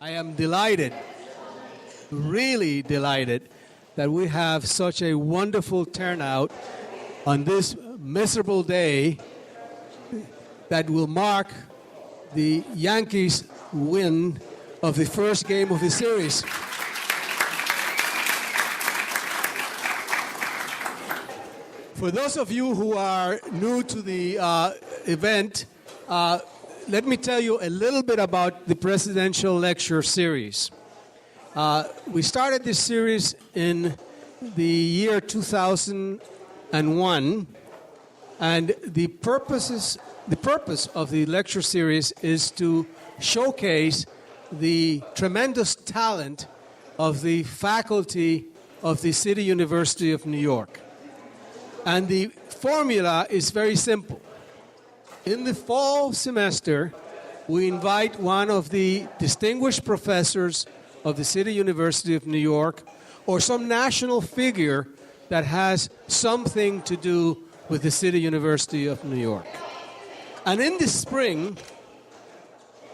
I am delighted, really delighted, that we have such a wonderful turnout on this miserable day that will mark the Yankees' win of the first game of the series. For those of you who are new to the event, let me tell you a little bit about the presidential lecture series. We started this series in the year 2001, and the purpose of the lecture series is to showcase the tremendous talent of the faculty of the City University of New York. And the formula is very simple. In the fall semester, we invite one of the distinguished professors of the City University of New York or some national figure that has something to do with the City University of New York. And in the spring,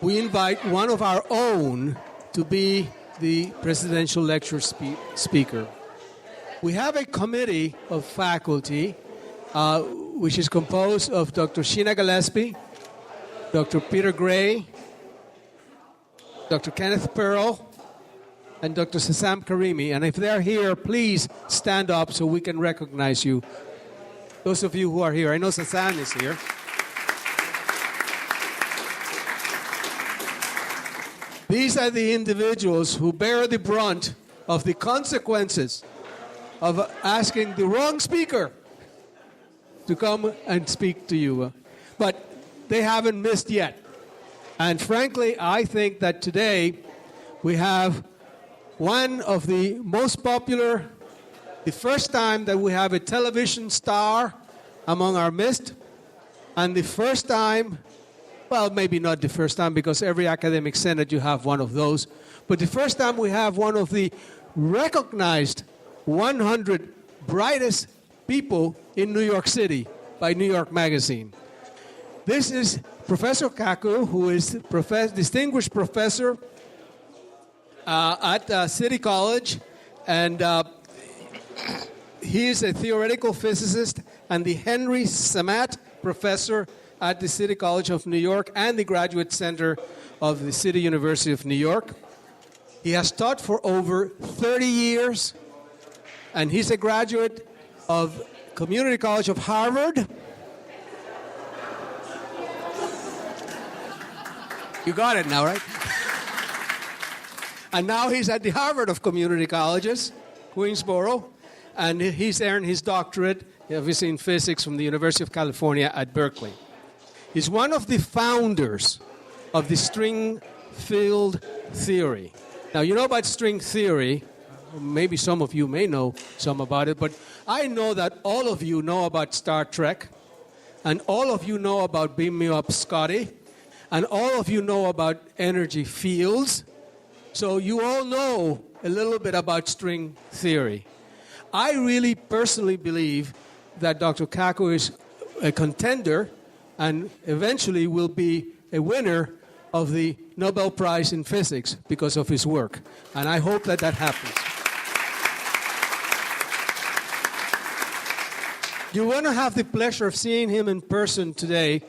we invite one of our own to be the presidential lecture speaker. We have a committee of faculty which is composed of Dr. Sheena Gillespie, Dr. Peter Gray, Dr. Kenneth Pearl, and Dr. Sassam Karimi. And if they're here, please stand up so we can recognize you. Those of you who are here. I know Sassam is here. These are the individuals who bear the brunt of the consequences of asking the wrong speaker to come and speak to you. But they haven't missed yet. And frankly, I think that today we have one of the most popular, the first time that we have a television star among our midst, and the first time, well, maybe not the first time because every academic senate you have one of those, but the first time we have one of the recognized 100 brightest people in New York City by New York Magazine. This is Professor Kaku, who is distinguished professor at City College, and he is a theoretical physicist and the Henry Samat Professor at the City College of New York and the Graduate Center of the City University of New York. He has taught for over 30 years, and he's a graduate of Community College of Harvard. You got it now, right? And now he's at the Harvard of Community Colleges, Queensboro, and he's earned his doctorate, obviously in physics, from the University of California at Berkeley. He's one of the founders of the string field theory. Now, you know about string theory. Maybe some of you may know some about it, but I know that all of you know about Star Trek, and all of you know about Beam Me Up, Scotty, and all of you know about energy fields. So you all know a little bit about string theory. I really personally believe that Dr. Kaku is a contender and eventually will be a winner of the Nobel Prize in Physics because of his work. And I hope that that happens. You want to have the pleasure of seeing him in person today,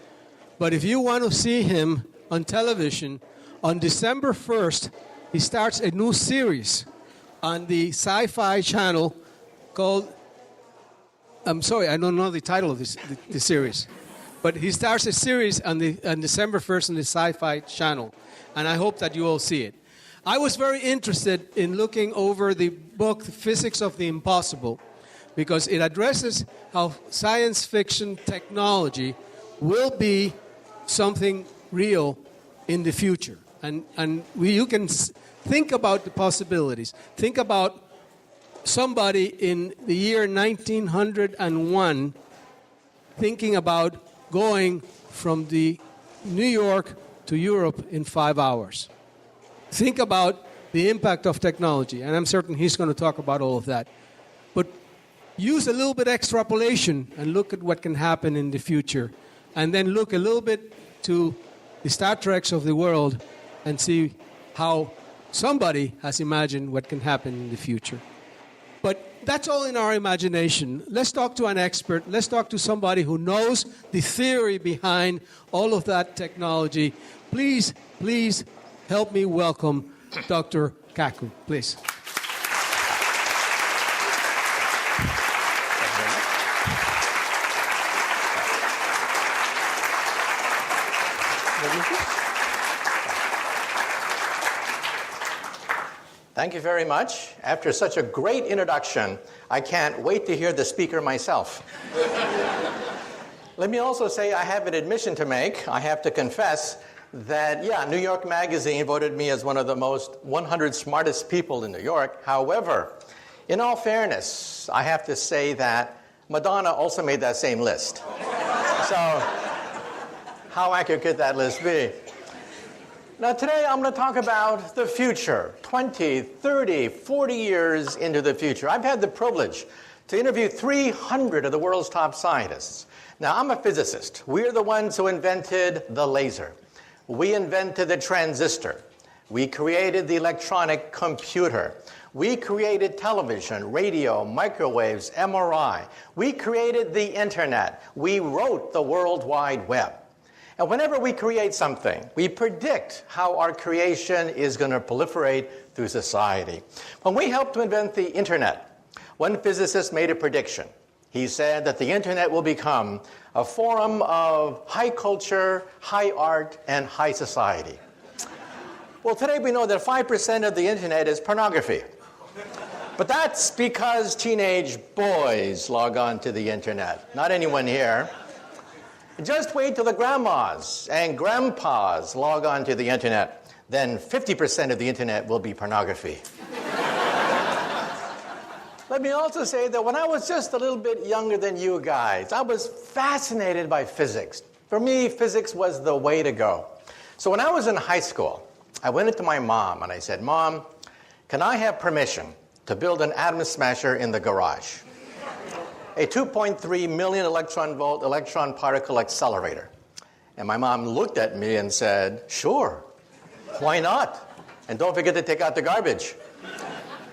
but if you want to see him on television, on December 1st, he starts a new series on the Sci-Fi channel called, I'm sorry, I don't know the title of the series, but he starts a series on December 1st on the Sci-Fi channel, and I hope that you all see it. I was very interested in looking over the book, The Physics of the Impossible, because it addresses how science fiction technology will be something real in the future. And you can think about the possibilities. Think about somebody in the year 1901 thinking about going from the New York to Europe in 5 hours. Think about the impact of technology, and I'm certain he's going to talk about all of that. But use a little bit extrapolation and look at what can happen in the future, and then look a little bit to the Star Treks of the world and see how somebody has imagined what can happen in the future. But that's all in our imagination. Let's talk to an expert. Let's talk to somebody who knows the theory behind all of that technology. Please, please help me welcome Dr. Kaku, please. Thank you very much. After such a great introduction, I can't wait to hear the speaker myself. Let me also say I have an admission to make. I have to confess that, New York Magazine voted me as one of the most 100 smartest people in New York. However, in all fairness, I have to say that Madonna also made that same list. So, how accurate could that list be? Now, today I'm going to talk about the future, 20, 30, 40 years into the future. I've had the privilege to interview 300 of the world's top scientists. Now, I'm a physicist. We're the ones who invented the laser. We invented the transistor. We created the electronic computer. We created television, radio, microwaves, MRI. We created the internet. We wrote the World Wide Web. And whenever we create something, we predict how our creation is going to proliferate through society. When we helped to invent the internet, one physicist made a prediction. He said that the internet will become a forum of high culture, high art, and high society. Well, today we know that 5% of the internet is pornography. But that's because teenage boys log on to the internet, not anyone here. Just wait till the grandmas and grandpas log on to the internet. Then 50% of the internet will be pornography. Let me also say that when I was just a little bit younger than you guys, I was fascinated by physics. For me, physics was the way to go. So when I was in high school, I went into my mom and I said, "Mom, can I have permission to build an atom smasher in the garage? A 2.3 million electron volt electron particle accelerator." And my mom looked at me and said, "Sure, why not? And don't forget to take out the garbage."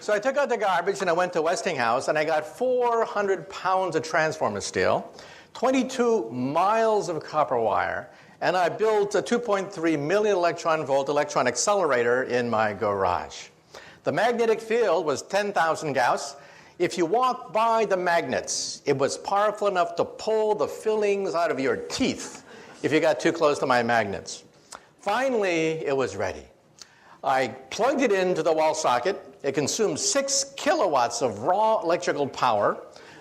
So I took out the garbage and I went to Westinghouse and I got 400 pounds of transformer steel, 22 miles of copper wire, and I built a 2.3 million electron volt electron accelerator in my garage. The magnetic field was 10,000 Gauss. If you walk by the magnets, it was powerful enough to pull the fillings out of your teeth if you got too close to my magnets. Finally, it was ready. I plugged it into the wall socket. It consumed 6 kilowatts of raw electrical power.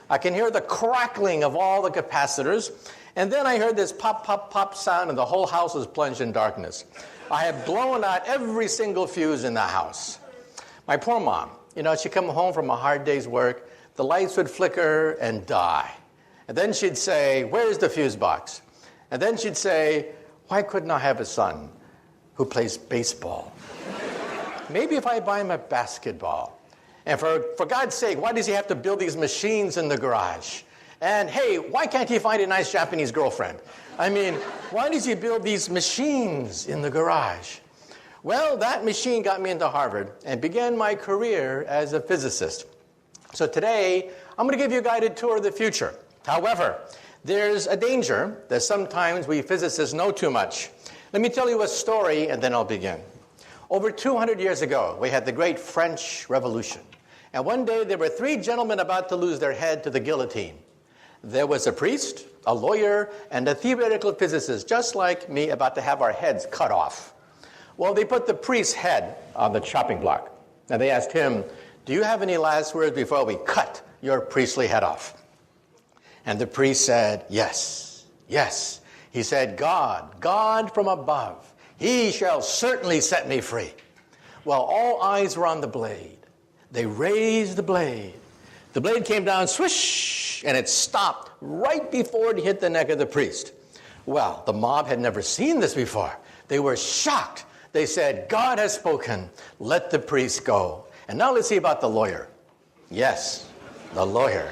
I can hear the crackling of all the capacitors. And then I heard this pop, pop, pop sound, and the whole house was plunged in darkness. I had blown out every single fuse in the house. My poor mom, she'd come home from a hard day's work, the lights would flicker and die. And then she'd say, "Where's the fuse box?" And then she'd say, "Why couldn't I have a son who plays baseball? Maybe if I buy him a basketball. And for God's sake, why does he have to build these machines in the garage? And hey, why can't he find a nice Japanese girlfriend? I mean, why does he build these machines in the garage?" Well, that machine got me into Harvard and began my career as a physicist. So today, I'm going to give you a guided tour of the future. However, there's a danger that sometimes we physicists know too much. Let me tell you a story, and then I'll begin. Over 200 years ago, we had the great French Revolution. And one day, there were 3 gentlemen about to lose their head to the guillotine. There was a priest, a lawyer, and a theoretical physicist, just like me, about to have our heads cut off. Well, they put the priest's head on the chopping block. And they asked him, "Do you have any last words before we cut your priestly head off?" And the priest said, "Yes, yes." He said, God from above, he shall certainly set me free." Well, all eyes were on the blade. They raised the blade. The blade came down, swish, and it stopped right before it hit the neck of the priest. Well, the mob had never seen this before. They were shocked. They said, "God has spoken. Let the priest go." And now let's see about the lawyer. Yes, the lawyer.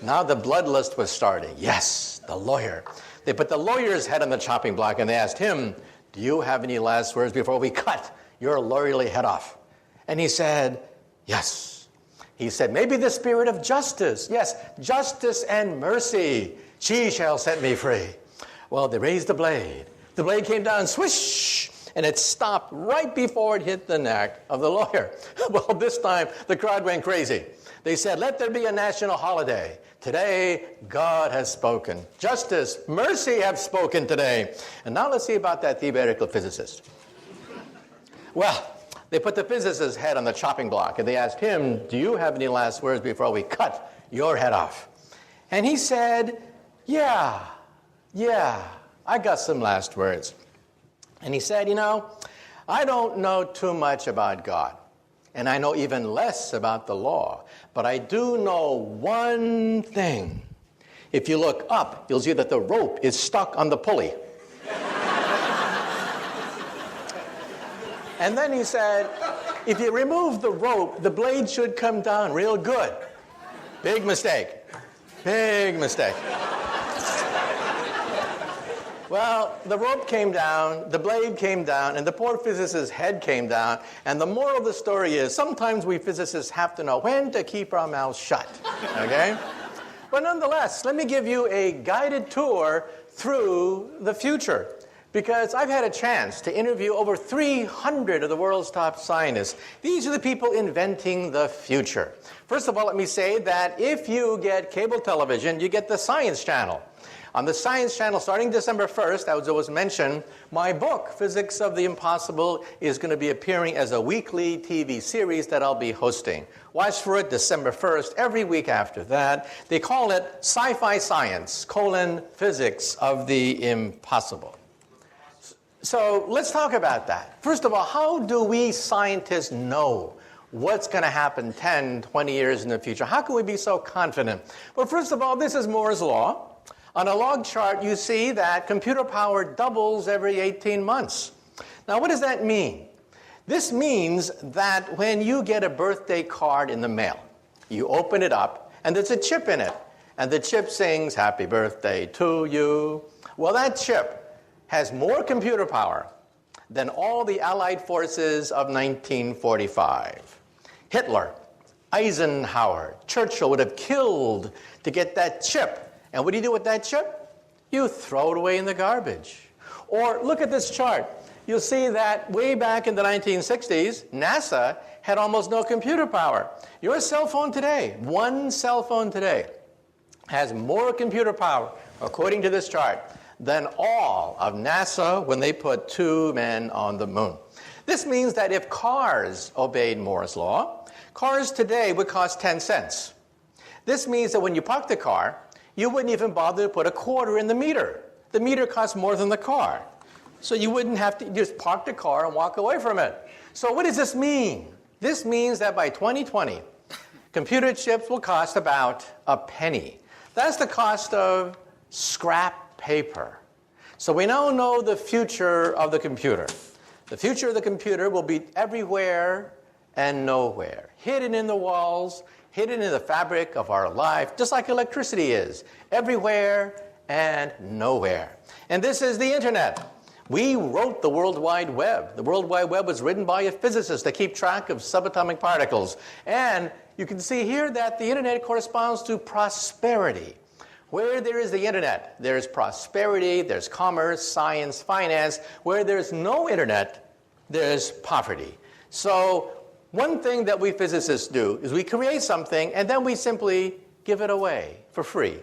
Now the bloodlust was starting. Yes, the lawyer. They put the lawyer's head on the chopping block and they asked him, "Do you have any last words before we cut your lawyerly head off?" And he said, yes. He said, maybe the spirit of justice. Yes, justice and mercy. She shall set me free. Well, they raised the blade. The blade came down, swish, and it stopped right before it hit the neck of the lawyer. Well, this time, the crowd went crazy. They said, let there be a national holiday. Today, God has spoken. Justice, mercy have spoken today. And now let's see about that theoretical physicist. Well, they put the physicist's head on the chopping block, and they asked him, do you have any last words before we cut your head off? And he said, yeah, I got some last words. And he said, I don't know too much about God, and I know even less about the law, but I do know one thing. If you look up, you'll see that the rope is stuck on the pulley. And then he said, if you remove the rope, the blade should come down real good. Big mistake. Big mistake. Well, the rope came down, the blade came down, and the poor physicist's head came down. And the moral of the story is, sometimes we physicists have to know when to keep our mouths shut, okay? But nonetheless, let me give you a guided tour through the future, because I've had a chance to interview over 300 of the world's top scientists. These are the people inventing the future. First of all, let me say that if you get cable television, you get the Science Channel. On the Science Channel, starting December 1st, as was mentioned, my book, Physics of the Impossible, is going to be appearing as a weekly TV series that I'll be hosting. Watch for it December 1st, every week after that. They call it Sci-Fi Science, Physics of the Impossible. So let's talk about that. First of all, how do we scientists know what's going to happen 10, 20 years in the future? How can we be so confident? Well, first of all, this is Moore's Law. On a log chart, you see that computer power doubles every 18 months. Now, what does that mean? This means that when you get a birthday card in the mail, you open it up, and there's a chip in it. And the chip sings, "Happy birthday to you." Well, that chip has more computer power than all the Allied forces of 1945. Hitler, Eisenhower, Churchill would have killed to get that chip. And what do you do with that chip? You throw it away in the garbage. Or look at this chart. You'll see that way back in the 1960s, NASA had almost no computer power. Your cell phone today, one cell phone today, has more computer power, according to this chart, than all of NASA when they put 2 men on the moon. This means that if cars obeyed Moore's Law, cars today would cost 10 cents. This means that when you park the car, you wouldn't even bother to put a quarter in the meter. The meter costs more than the car. So you wouldn't have to just park the car and walk away from it. So what does this mean? This means that by 2020, computer chips will cost about a penny. That's the cost of scrap paper. So we now know the future of the computer. The future of the computer will be everywhere and nowhere, hidden in the walls, hidden in the fabric of our life, just like electricity is, everywhere and nowhere. And this is the internet. We wrote the World Wide Web. The World Wide Web was written by a physicist to keep track of subatomic particles. And you can see here that the internet corresponds to prosperity. Where there is the internet, there's prosperity, there's commerce, science, finance. Where there's no internet, there's poverty. So one thing that we physicists do is we create something and then we simply give it away for free.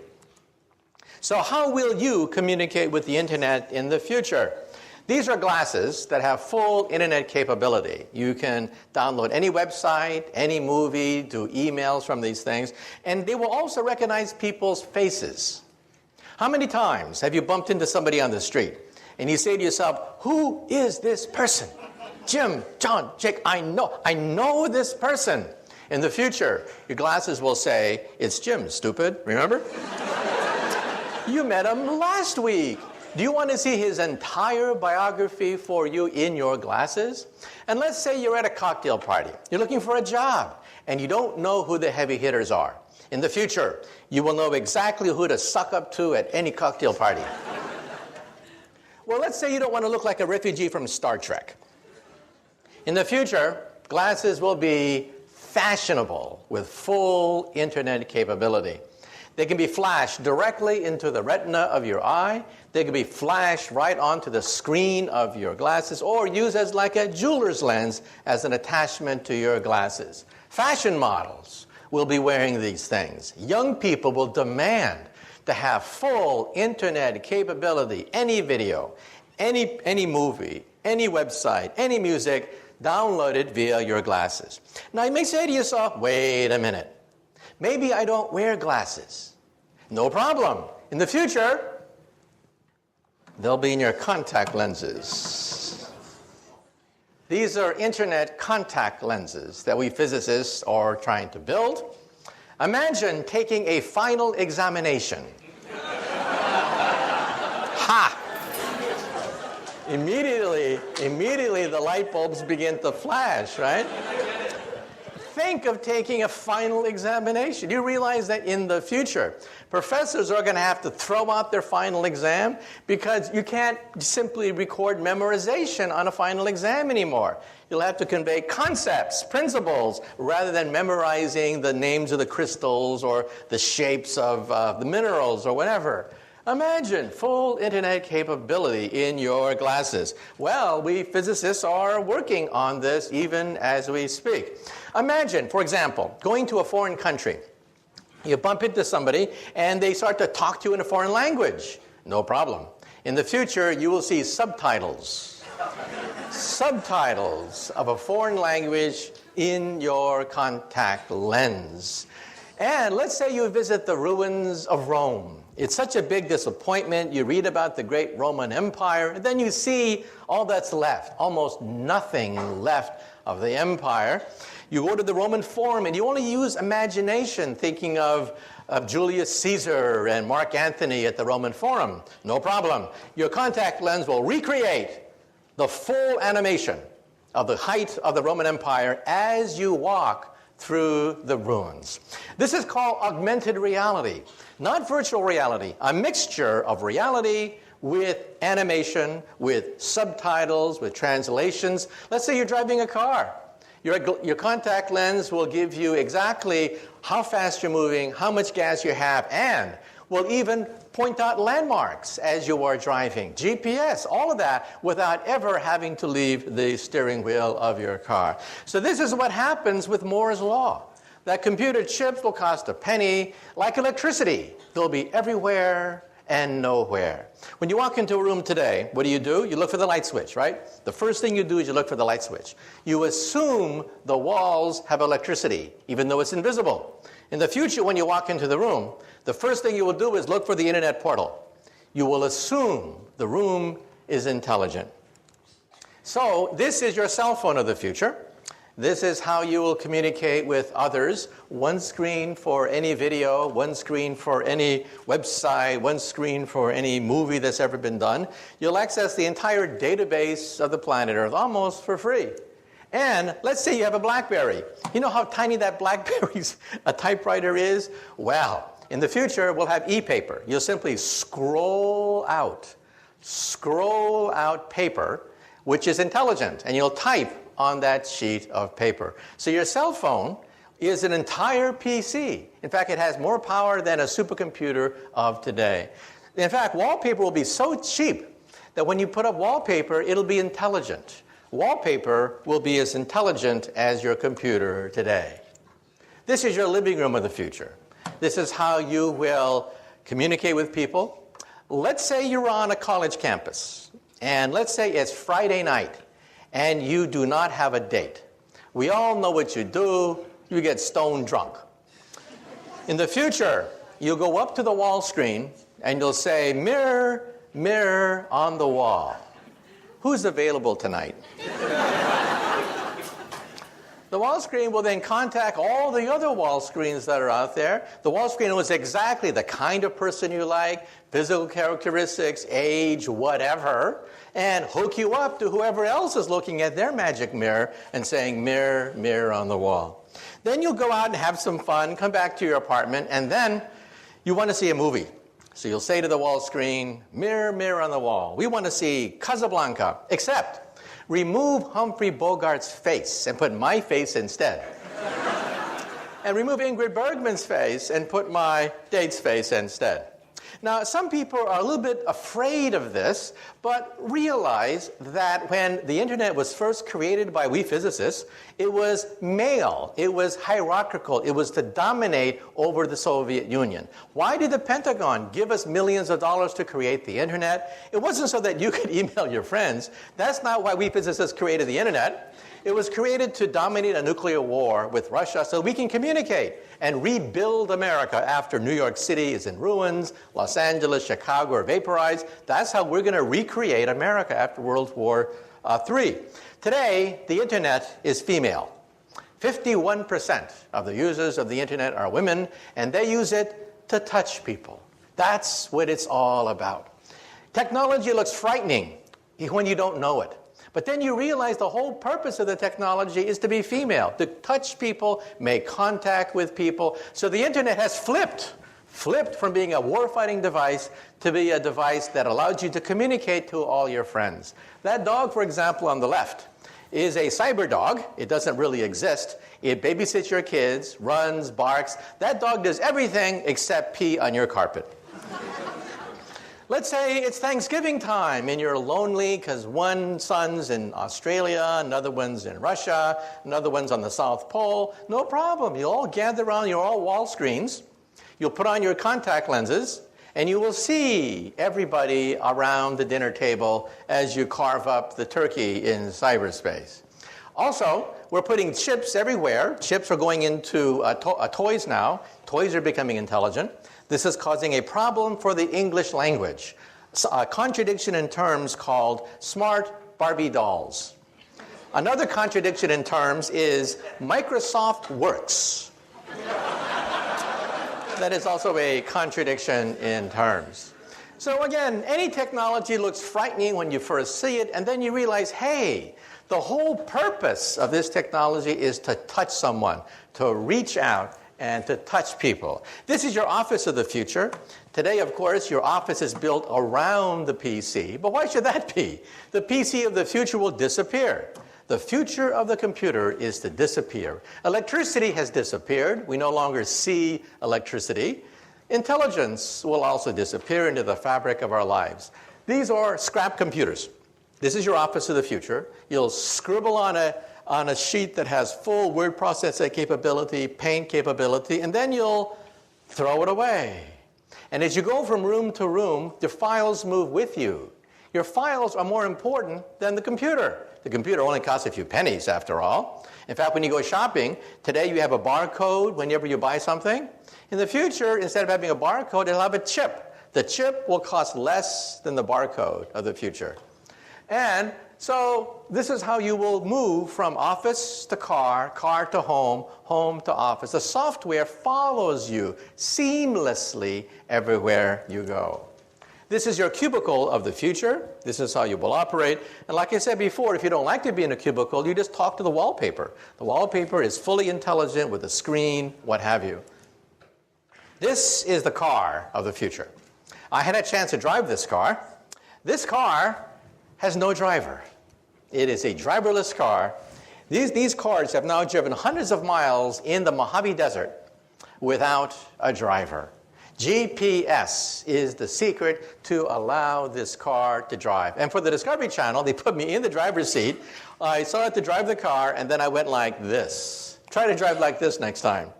So how will you communicate with the internet in the future? These are glasses that have full internet capability. You can download any website, any movie, do emails from these things, and they will also recognize people's faces. How many times have you bumped into somebody on the street and you say to yourself, who is this person? Jim, John, Jake, I know this person. In the future, your glasses will say, it's Jim, stupid, remember? You met him last week. Do you want to see his entire biography for you in your glasses? And let's say you're at a cocktail party. You're looking for a job, and you don't know who the heavy hitters are. In the future, you will know exactly who to suck up to at any cocktail party. Well, let's say you don't want to look like a refugee from Star Trek. In the future, glasses will be fashionable with full internet capability. They can be flashed directly into the retina of your eye. They can be flashed right onto the screen of your glasses or used as like a jeweler's lens as an attachment to your glasses. Fashion models will be wearing these things. Young people will demand to have full internet capability, any video, any movie, any website, any music, downloaded via your glasses. Now you may say to yourself, wait a minute. Maybe I don't wear glasses. No problem. In the future, they'll be in your contact lenses. These are internet contact lenses that we physicists are trying to build. Imagine taking a final examination. Ha! Immediately the light bulbs begin to flash, right? Think of taking a final examination. You realize that in the future, professors are going to have to throw out their final exam because you can't simply record memorization on a final exam anymore. You'll have to convey concepts, principles, rather than memorizing the names of the crystals or the shapes of the minerals or whatever. Imagine full internet capability in your glasses. Well, we physicists are working on this even as we speak. Imagine, for example, going to a foreign country. You bump into somebody and they start to talk to you in a foreign language. No problem. In the future, you will see subtitles. Subtitles of a foreign language in your contact lens. And let's say you visit the ruins of Rome. It's such a big disappointment. You read about the great Roman Empire, and then you see all that's left, almost nothing left of the empire. You go to the Roman Forum, and you only use imagination, thinking of Julius Caesar and Mark Antony at the Roman Forum. No problem. Your contact lens will recreate the full animation of the height of the Roman Empire as you walk through the ruins. This is called augmented reality, not virtual reality, a mixture of reality with animation, with subtitles, with translations. Let's say you're driving a car. Your contact lens will give you exactly how fast you're moving, how much gas you have, and will even point out landmarks as you are driving. GPS, all of that, without ever having to leave the steering wheel of your car. So this is what happens with Moore's Law. That computer chips will cost a penny, like electricity. They'll be everywhere and nowhere. When you walk into a room today, what do? You look for the light switch, right? The first thing you do is you look for the light switch. You assume the walls have electricity, even though it's invisible. In the future, when you walk into the room, the first thing you will do is look for the internet portal. You will assume the room is intelligent. So this is your cell phone of the future. This is how you will communicate with others. One screen for any video, one screen for any website, one screen for any movie that's ever been done. You'll access the entire database of the planet Earth almost for free. And let's say you have a BlackBerry. You know how tiny that BlackBerry's a typewriter is? Well, in the future, we'll have e-paper. You'll simply scroll out paper, which is intelligent, and you'll type on that sheet of paper. So your cell phone is an entire PC. In fact, it has more power than a supercomputer of today. In fact, wallpaper will be so cheap that when you put up wallpaper, it'll be intelligent. Wallpaper will be as intelligent as your computer today. This is your living room of the future. This is how you will communicate with people. Let's say you're on a college campus, and let's say it's Friday night, and you do not have a date. We all know what you do. You get stone drunk. In the future, you'll go up to the wall screen, and you'll say, "Mirror, mirror on the wall, who's available tonight?" The wall screen will then contact all the other wall screens that are out there. The wall screen knows exactly the kind of person you like, physical characteristics, age, whatever, and hook you up to whoever else is looking at their magic mirror and saying, "Mirror, mirror on the wall." Then you'll go out and have some fun, come back to your apartment, and then you want to see a movie. So you'll say to the wall screen, "Mirror, mirror on the wall, we want to see Casablanca, except Remove Humphrey Bogart's face and put my face instead. And remove Ingrid Bergman's face and put my date's face instead. Now, some people are a little bit afraid of this, but realize that when the internet was first created by we physicists, it was male, it was hierarchical, it was to dominate over the Soviet Union. Why did the Pentagon give us millions of dollars to create the internet? It wasn't so that you could email your friends. That's not why we physicists created the internet. It was created to dominate a nuclear war with Russia so we can communicate and rebuild America after New York City is in ruins, Los Angeles, Chicago are vaporized. That's how we're going to recreate America after World War III. Today, the internet is female. 51% of the users of the internet are women, and they use it to touch people. That's what it's all about. Technology looks frightening when you don't know it. But then you realize the whole purpose of the technology is to be female, to touch people, make contact with people. So the internet has flipped from being a war-fighting device to be a device that allows you to communicate to all your friends. That dog, for example, on the left, is a cyber dog. It doesn't really exist. It babysits your kids, runs, barks. That dog does everything except pee on your carpet. Let's say it's Thanksgiving time and you're lonely because one son's in Australia, another one's in Russia, another one's on the South Pole. No problem. You'll all gather around your all wall screens. You'll put on your contact lenses and you will see everybody around the dinner table as you carve up the turkey in cyberspace. Also, we're putting chips everywhere. Chips are going into toys now. Toys are becoming intelligent. This is causing a problem for the English language. A contradiction in terms called smart Barbie dolls. Another contradiction in terms is Microsoft Works. That is also a contradiction in terms. So again, any technology looks frightening when you first see it, and then you realize, hey, the whole purpose of this technology is to touch someone, to reach out, and to touch people. This is your office of the future. Today, of course, your office is built around the PC, but why should that be? The PC of the future will disappear. The future of the computer is to disappear. Electricity has disappeared. We no longer see electricity. Intelligence will also disappear into the fabric of our lives. These are scrap computers. This is your office of the future. You'll scribble on a sheet that has full word processing capability, paint capability, and then you'll throw it away. And as you go from room to room, the files move with you. Your files are more important than the computer. The computer only costs a few pennies, after all. In fact, when you go shopping, today you have a barcode whenever you buy something. In the future, instead of having a barcode, it'll have a chip. The chip will cost less than the barcode of the future. And so this is how you will move from office to car, car to home, home to office. The software follows you seamlessly everywhere you go. This is your cubicle of the future. This is how you will operate. And like I said before, if you don't like to be in a cubicle, you just talk to the wallpaper. The wallpaper is fully intelligent with a screen, what have you. This is the car of the future. I had a chance to drive this car. This car has no driver. It is a driverless car. These cars have now driven hundreds of miles in the Mojave Desert without a driver. GPS is the secret to allow this car to drive. And for the Discovery Channel, they put me in the driver's seat. I started to drive the car, and then I went like this. Try to drive like this next time.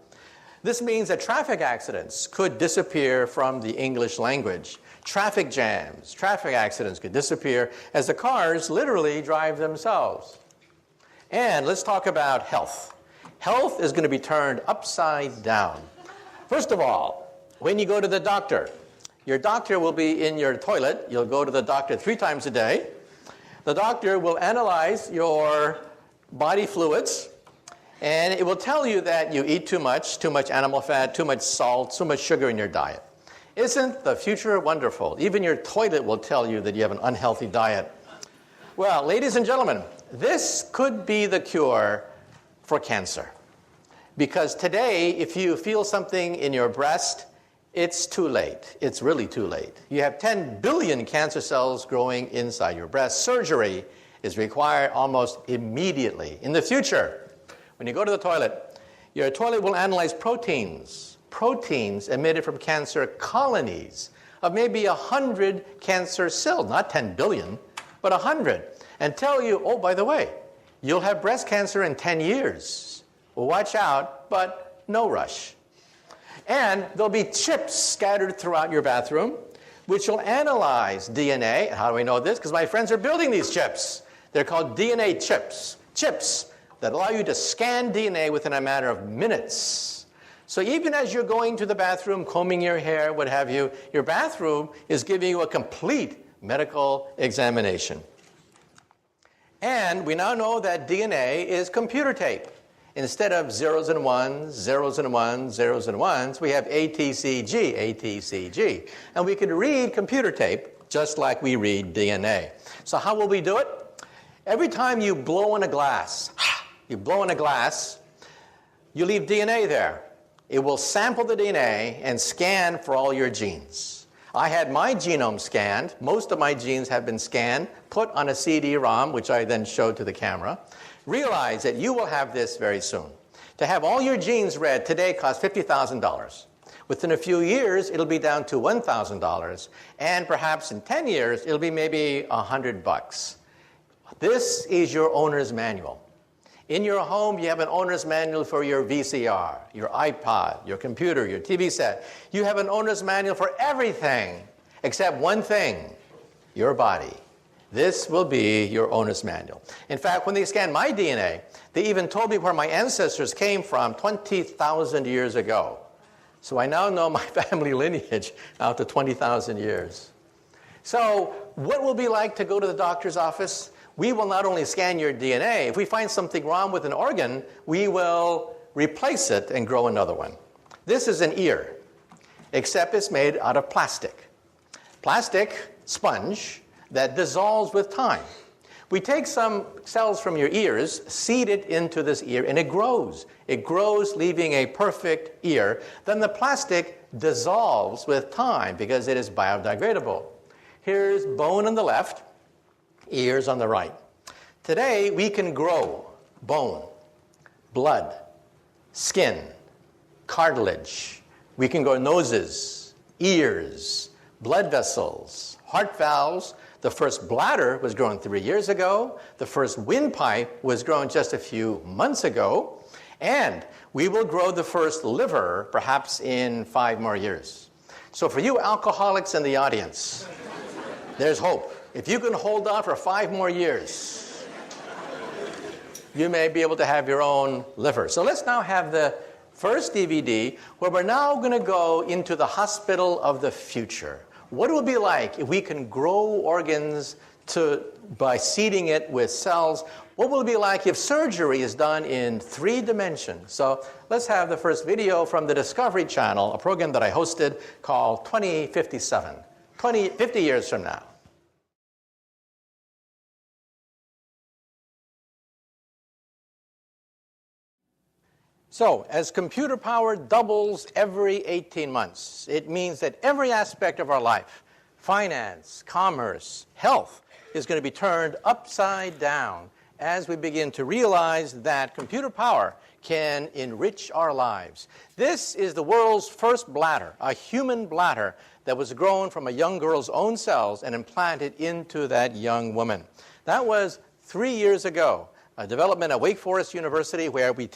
This means that traffic accidents could disappear from the English language. Traffic jams, traffic accidents could disappear as the cars literally drive themselves. And let's talk about health. Health is going to be turned upside down. First of all, when you go to the doctor, your doctor will be in your toilet. You'll go to the doctor 3 times a day. The doctor will analyze your body fluids, and it will tell you that you eat too much animal fat, too much salt, too much sugar in your diet. Isn't the future wonderful? Even your toilet will tell you that you have an unhealthy diet. Well, ladies and gentlemen, this could be the cure for cancer. Because today, if you feel something in your breast, it's too late. It's really too late. You have 10 billion cancer cells growing inside your breast. Surgery is required almost immediately. In the future, when you go to the toilet, your toilet will analyze proteins emitted from cancer colonies of maybe 100 cancer cells, not 10 billion, but 100, and tell you, oh, by the way, you'll have breast cancer in 10 years. Well, watch out, but no rush. And there'll be chips scattered throughout your bathroom, which will analyze DNA. How do we know this? Because my friends are building these chips. They're called DNA chips. Chips that allow you to scan DNA within a matter of minutes. So even as you're going to the bathroom, combing your hair, what have you, your bathroom is giving you a complete medical examination. And we now know that DNA is computer tape. Instead of zeros and ones, zeros and ones, zeros and ones, we have ATCG, ATCG. And we could read computer tape just like we read DNA. So how will we do it? Every time you blow in a glass, you leave DNA there. It will sample the DNA and scan for all your genes. I had my genome scanned. Most of my genes have been scanned, put on a CD-ROM, which I then showed to the camera. Realize that you will have this very soon. To have all your genes read today costs $50,000. Within a few years, it'll be down to $1,000. And perhaps in 10 years, it'll be maybe $100. This is your owner's manual. In your home, you have an owner's manual for your VCR, your iPod, your computer, your TV set. You have an owner's manual for everything except one thing, your body. This will be your owner's manual. In fact, when they scanned my DNA, they even told me where my ancestors came from 20,000 years ago. So I now know my family lineage out to 20,000 years. So what will it be like to go to the doctor's office? We will not only scan your DNA. If we find something wrong with an organ, we will replace it and grow another one. This is an ear, except it's made out of plastic. Plastic sponge that dissolves with time. We take some cells from your ears, seed it into this ear, and it grows. It grows, leaving a perfect ear. Then the plastic dissolves with time because it is biodegradable. Here's bone on the left, ears on the right. Today, we can grow bone, blood, skin, cartilage. We can grow noses, ears, blood vessels, heart valves. The first bladder was grown 3 years ago. The first windpipe was grown just a few months ago. And we will grow the first liver perhaps in 5 more years. So for you alcoholics in the audience, there's hope. If you can hold on for 5 more years, you may be able to have your own liver. So let's now have the first DVD where we're now going to go into the hospital of the future. What it will be like if we can grow organs by seeding it with cells. What will it be like if surgery is done in 3 dimensions? So let's have the first video from the Discovery Channel, a program that I hosted called 2057, 50 years from now. So, as computer power doubles every 18 months, it means that every aspect of our life, finance, commerce, health, is going to be turned upside down as we begin to realize that computer power can enrich our lives. This is the world's first bladder, a human bladder that was grown from a young girl's own cells and implanted into that young woman. That was 3 years ago, a development at Wake Forest University where we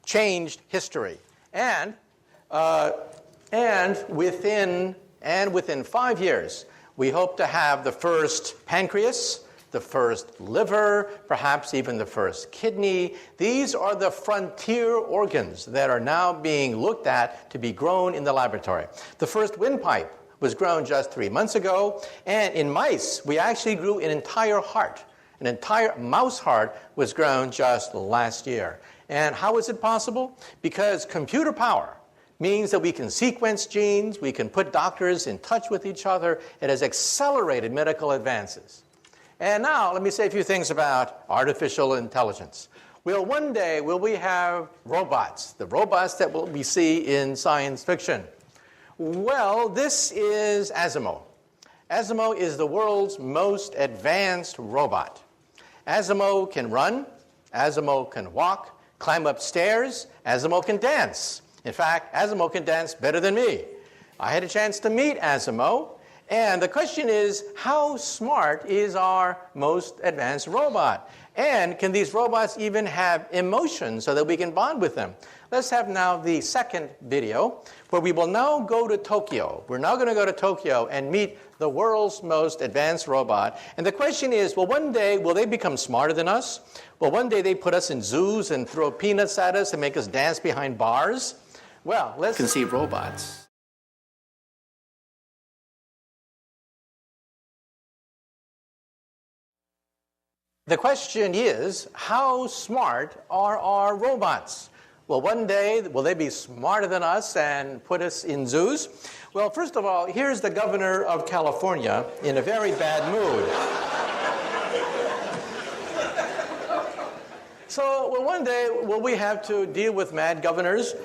changed history. And within 5 years, we hope to have the first pancreas, the first liver, perhaps even the first kidney. These are the frontier organs that are now being looked at to be grown in the laboratory. The first windpipe was grown just 3 months ago, and in mice, we actually grew an entire heart. An entire mouse heart was grown just last year. And how is it possible? Because computer power means that we can sequence genes, we can put doctors in touch with each other. It has accelerated medical advances. And now, let me say a few things about artificial intelligence. One day, will we have robots, the robots that we see in science fiction? Well, this is Asimo. Asimo is the world's most advanced robot. Asimo can run, Asimo can walk, climb up stairs, Asimo can dance. In fact, Asimo can dance better than me. I had a chance to meet Asimo, and the question is, how smart is our most advanced robot? And can these robots even have emotions so that we can bond with them? Let's have now the second video, where we will now go to Tokyo. We're now going to go to Tokyo and meet the world's most advanced robot. And the question is, well, one day, will they become smarter than us? Will one day they put us in zoos and throw peanuts at us and make us dance behind bars? Well, let's conceive robots. The question is, how smart are our robots? Well, one day, will they be smarter than us and put us in zoos? Well, first of all, here's the governor of California in a very bad mood. So, well, one day, will we have to deal with mad governors?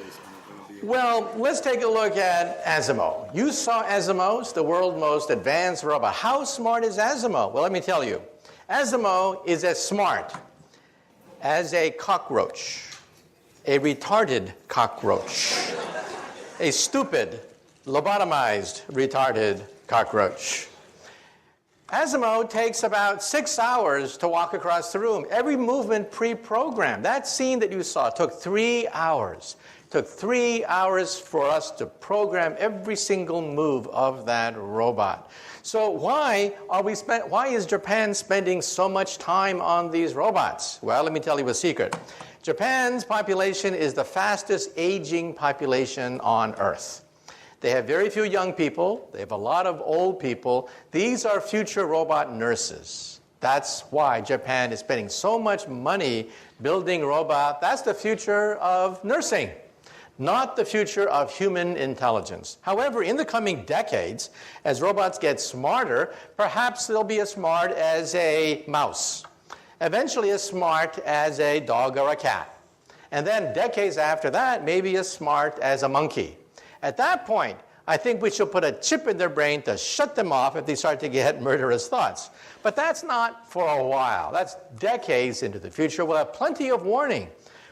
Well, let's take a look at Asimo. You saw Asimo, it's the world's most advanced robot. How smart is Asimo? Well, let me tell you. Asimo is as smart as a cockroach, a retarded cockroach, a stupid, lobotomized, retarded cockroach. Asimo takes about 6 hours to walk across the room. Every movement pre-programmed. That scene that you saw took 3 hours. Took 3 hours for us to program every single move of that robot. So why is Japan spending so much time on these robots? Well, let me tell you a secret. Japan's population is the fastest aging population on Earth. They have very few young people. They have a lot of old people. These are future robot nurses. That's why Japan is spending so much money building robots. That's the future of nursing, not the future of human intelligence. However, in the coming decades, as robots get smarter, perhaps they'll be as smart as a mouse, eventually as smart as a dog or a cat, and then decades after that, maybe as smart as a monkey. At that point, I think we should put a chip in their brain to shut them off if they start to get murderous thoughts. But that's not for a while. That's decades into the future. We'll have plenty of warning.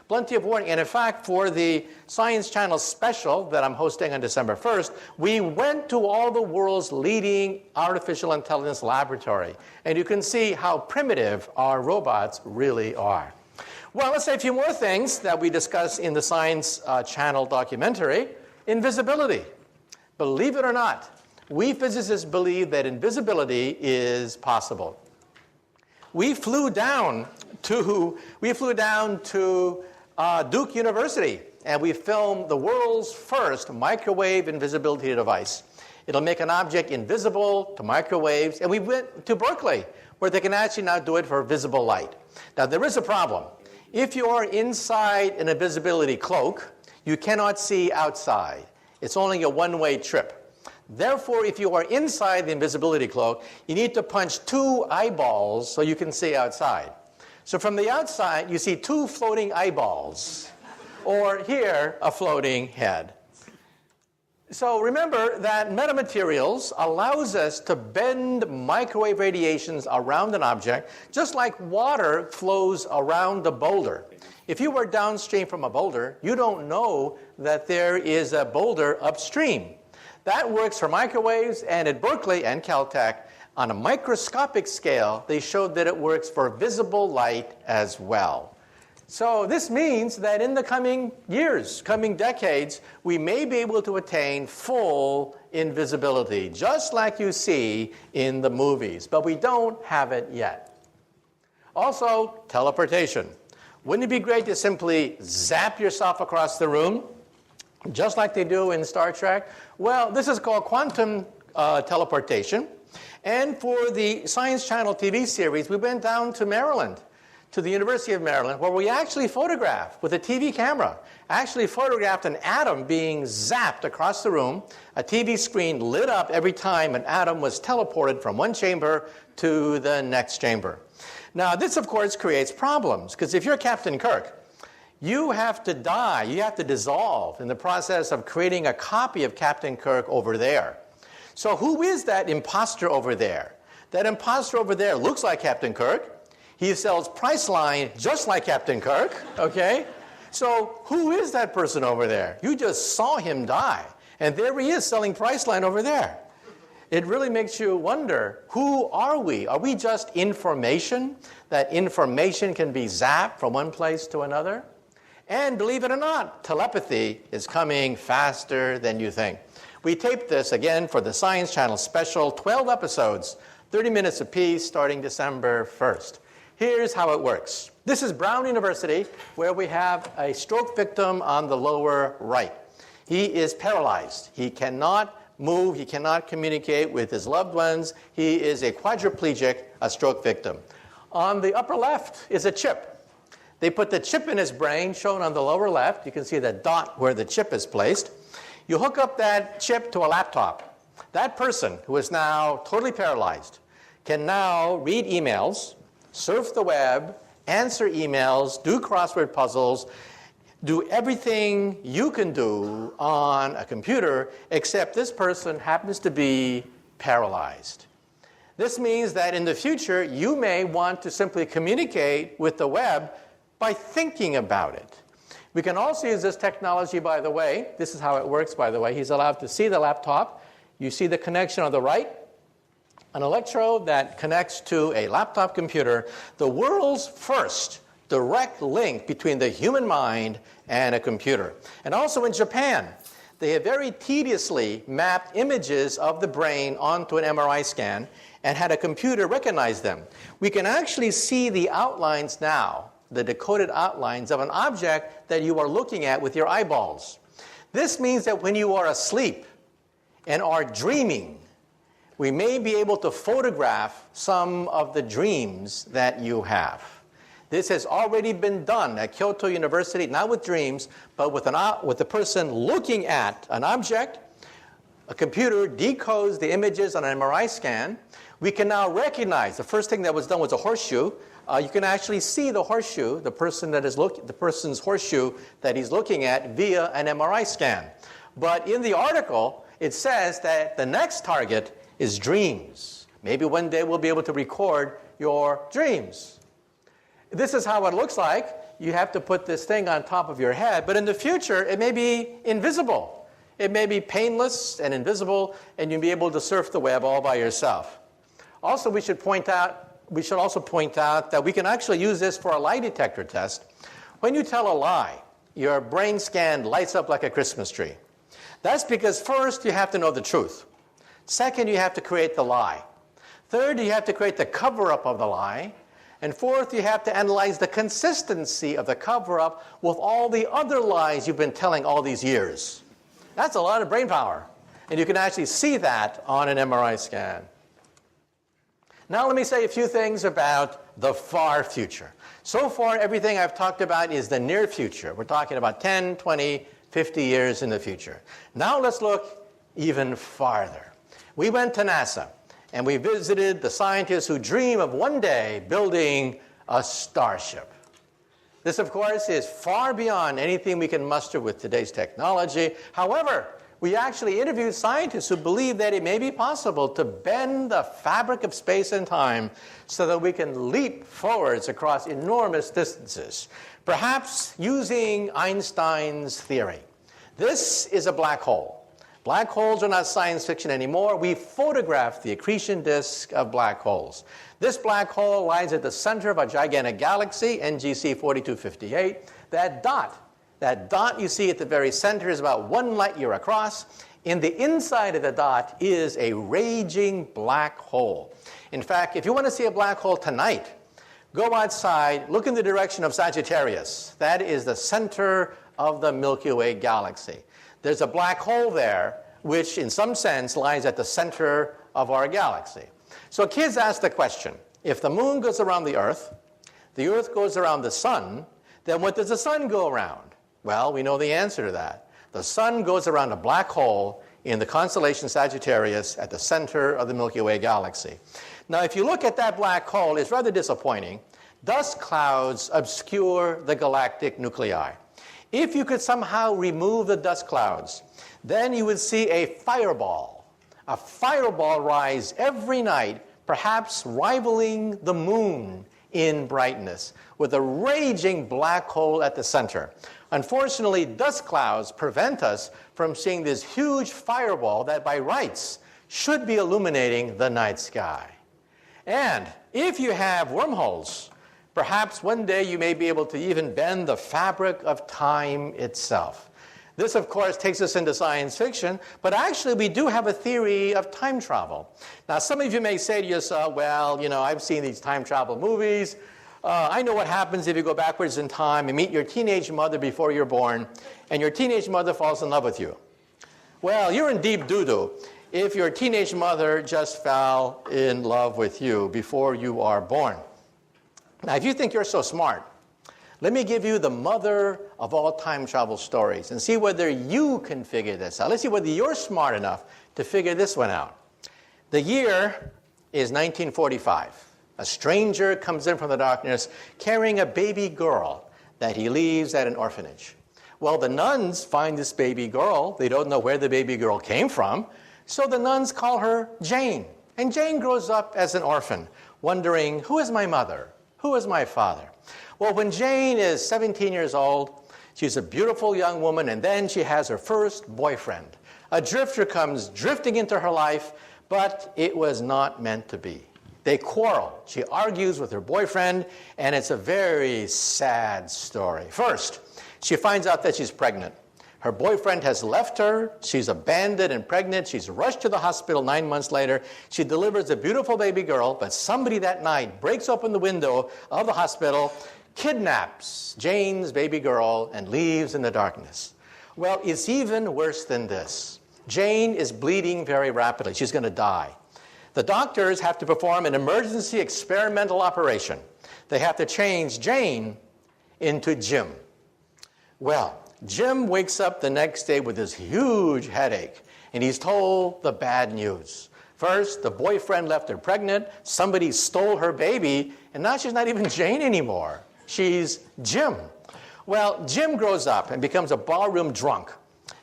Plenty of warning. And in fact, for the Science Channel special that I'm hosting on December 1st, we went to all the world's leading artificial intelligence laboratory. And you can see how primitive our robots really are. Well, let's say a few more things that we discuss in the Science Channel documentary. Invisibility. Believe it or not, we physicists believe that invisibility is possible. We flew down to Duke University, and we filmed the world's first microwave invisibility device. It'll make an object invisible to microwaves, and we went to Berkeley, where they can actually now do it for visible light. Now, there is a problem. If you are inside an invisibility cloak, you cannot see outside. It's only a one-way trip. Therefore, if you are inside the invisibility cloak, you need to punch 2 eyeballs so you can see outside. So from the outside, you see 2 floating eyeballs, or here, a floating head. So remember that metamaterials allows us to bend microwave radiations around an object, just like water flows around a boulder. If you were downstream from a boulder, you don't know that there is a boulder upstream. That works for microwaves, and at Berkeley and Caltech, on a microscopic scale, they showed that it works for visible light as well. So this means that in the coming years, coming decades, we may be able to attain full invisibility, just like you see in the movies, but we don't have it yet. Also, teleportation. Wouldn't it be great to simply zap yourself across the room, just like they do in Star Trek? Well, this is called quantum teleportation. And for the Science Channel TV series, we went down to Maryland, to the University of Maryland, where we actually photographed, with a TV camera, actually photographed an atom being zapped across the room. A TV screen lit up every time an atom was teleported from one chamber to the next chamber. Now, this, of course, creates problems, because if you're Captain Kirk, you have to die, you have to dissolve in the process of creating a copy of Captain Kirk over there. So who is that imposter over there? That imposter over there looks like Captain Kirk. He sells Priceline just like Captain Kirk, okay? So who is that person over there? You just saw him die. And there he is selling Priceline over there. It really makes you wonder, who are we? Are we just information? That information can be zapped from one place to another? And believe it or not, telepathy is coming faster than you think. We taped this again for the Science Channel special, 12 episodes, 30 minutes apiece, starting December 1st. Here's how it works. This is Brown University, where we have a stroke victim on the lower right. He is paralyzed. He cannot move. He cannot communicate with his loved ones. He is a quadriplegic, a stroke victim. On the upper left is a chip. They put the chip in his brain, shown on the lower left. You can see the dot where the chip is placed. You hook up that chip to a laptop. That person, who is now totally paralyzed, can now read emails, surf the web, answer emails, do crossword puzzles, do everything you can do on a computer, except this person happens to be paralyzed. This means that in the future, you may want to simply communicate with the web by thinking about it. We can also use this technology, by the way. This is how it works, by the way. He's allowed to see the laptop. You see the connection on the right, an electrode that connects to a laptop computer, the world's first direct link between the human mind and a computer. And also in Japan, they have very tediously mapped images of the brain onto an MRI scan and had a computer recognize them. We can actually see the outlines now, the decoded outlines of an object that you are looking at with your eyeballs. This means that when you are asleep and are dreaming, we may be able to photograph some of the dreams that you have. This has already been done at Kyoto University, not with dreams, but with the person looking at an object. A computer decodes the images on an MRI scan. We can now recognize, the first thing that was done was a horseshoe. You can actually see the horseshoe, the person's horseshoe that he's looking at via an MRI scan. But in the article, it says that the next target is dreams. Maybe one day we'll be able to record your dreams. This is how it looks like. You have to put this thing on top of your head, but in the future, it may be invisible. It may be painless and invisible, and you'll be able to surf the web all by yourself. Also, we should also point out that we can actually use this for a lie detector test. When you tell a lie, your brain scan lights up like a Christmas tree. That's because first, you have to know the truth. Second, you have to create the lie. Third, you have to create the cover-up of the lie. And fourth, you have to analyze the consistency of the cover-up with all the other lies you've been telling all these years. That's a lot of brain power. And you can actually see that on an MRI scan. Now let me say a few things about the far future. So far, everything I've talked about is the near future. We're talking about 10, 20, 50 years in the future. Now let's look even farther. We went to NASA. And we visited the scientists who dream of one day building a starship. This, of course, is far beyond anything we can muster with today's technology. However, we actually interviewed scientists who believe that it may be possible to bend the fabric of space and time so that we can leap forwards across enormous distances, perhaps using Einstein's theory. This is a black hole. Black holes are not science fiction anymore. We photograph the accretion disk of black holes. This black hole lies at the center of a gigantic galaxy, NGC 4258. That dot you see at the very center is about 1 light year across. In the inside of the dot is a raging black hole. In fact, if you want to see a black hole tonight, go outside, look in the direction of Sagittarius. That is the center of the Milky Way galaxy. There's a black hole there, which in some sense lies at the center of our galaxy. So kids ask the question, if the moon goes around the Earth goes around the sun, then what does the sun go around? Well, we know the answer to that. The sun goes around a black hole in the constellation Sagittarius at the center of the Milky Way galaxy. Now, if you look at that black hole, it's rather disappointing. Dust clouds obscure the galactic nuclei. If you could somehow remove the dust clouds, then you would see a fireball. A fireball rise every night, perhaps rivaling the moon in brightness, with a raging black hole at the center. Unfortunately, dust clouds prevent us from seeing this huge fireball that by rights should be illuminating the night sky. And if you have wormholes, perhaps one day you may be able to even bend the fabric of time itself. This, of course, takes us into science fiction, but actually we do have a theory of time travel. Now, some of you may say to yourself, well, I've seen these time travel movies. I know what happens if you go backwards in time and meet your teenage mother before you're born, and your teenage mother falls in love with you. Well, you're in deep doo-doo if your teenage mother just fell in love with you before you are born. Now, if you think you're so smart, let me give you the mother of all time travel stories and see whether you can figure this out. Let's see whether you're smart enough to figure this one out. The year is 1945. A stranger comes in from the darkness carrying a baby girl that he leaves at an orphanage. Well, the nuns find this baby girl. They don't know where the baby girl came from, so the nuns call her Jane. And Jane grows up as an orphan, wondering, who is my mother? Who is my father? Well, when Jane is 17 years old, she's a beautiful young woman, and then she has her first boyfriend. A drifter comes drifting into her life, but it was not meant to be. They quarrel. She argues with her boyfriend, and it's a very sad story. First, she finds out that she's pregnant. Her boyfriend has left her. She's abandoned and pregnant. She's rushed to the hospital 9 months later. She delivers a beautiful baby girl, but somebody that night breaks open the window of the hospital, kidnaps Jane's baby girl, and leaves in the darkness. Well, it's even worse than this. Jane is bleeding very rapidly. She's going to die. The doctors have to perform an emergency experimental operation. They have to change Jane into Jim. Well, Jim wakes up the next day with this huge headache, and he's told the bad news. First, the boyfriend left her pregnant, somebody stole her baby, and now she's not even Jane anymore. She's Jim. Well, Jim grows up and becomes a barroom drunk.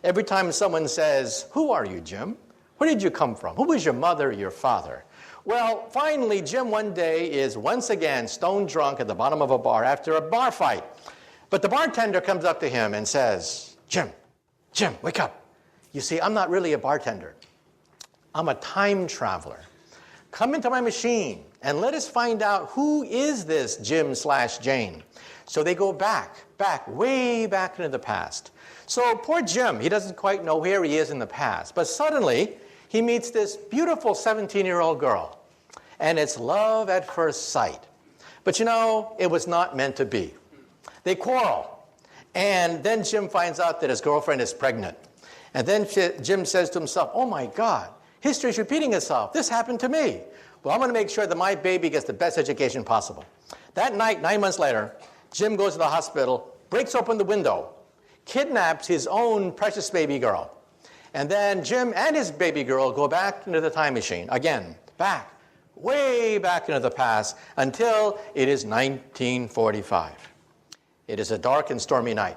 Every time someone says, "Who are you, Jim? Where did you come from? Who was your mother or your father?" Well, finally, Jim one day is once again stone drunk at the bottom of a bar after a bar fight. But the bartender comes up to him and says, Jim, wake up. You see, I'm not really a bartender. I'm a time traveler. Come into my machine and let us find out who is this Jim/Jane. So they go back, way back into the past. So poor Jim, he doesn't quite know where he is in the past. But suddenly, he meets this beautiful 17-year-old girl. And it's love at first sight. But it was not meant to be. They quarrel. And then Jim finds out that his girlfriend is pregnant. And then Jim says to himself, oh my God, history's repeating itself. This happened to me. Well, I'm going to make sure that my baby gets the best education possible. That night, 9 months later, Jim goes to the hospital, breaks open the window, kidnaps his own precious baby girl. And then Jim and his baby girl go back into the time machine. Again, way back into the past, until it is 1945. It is a dark and stormy night.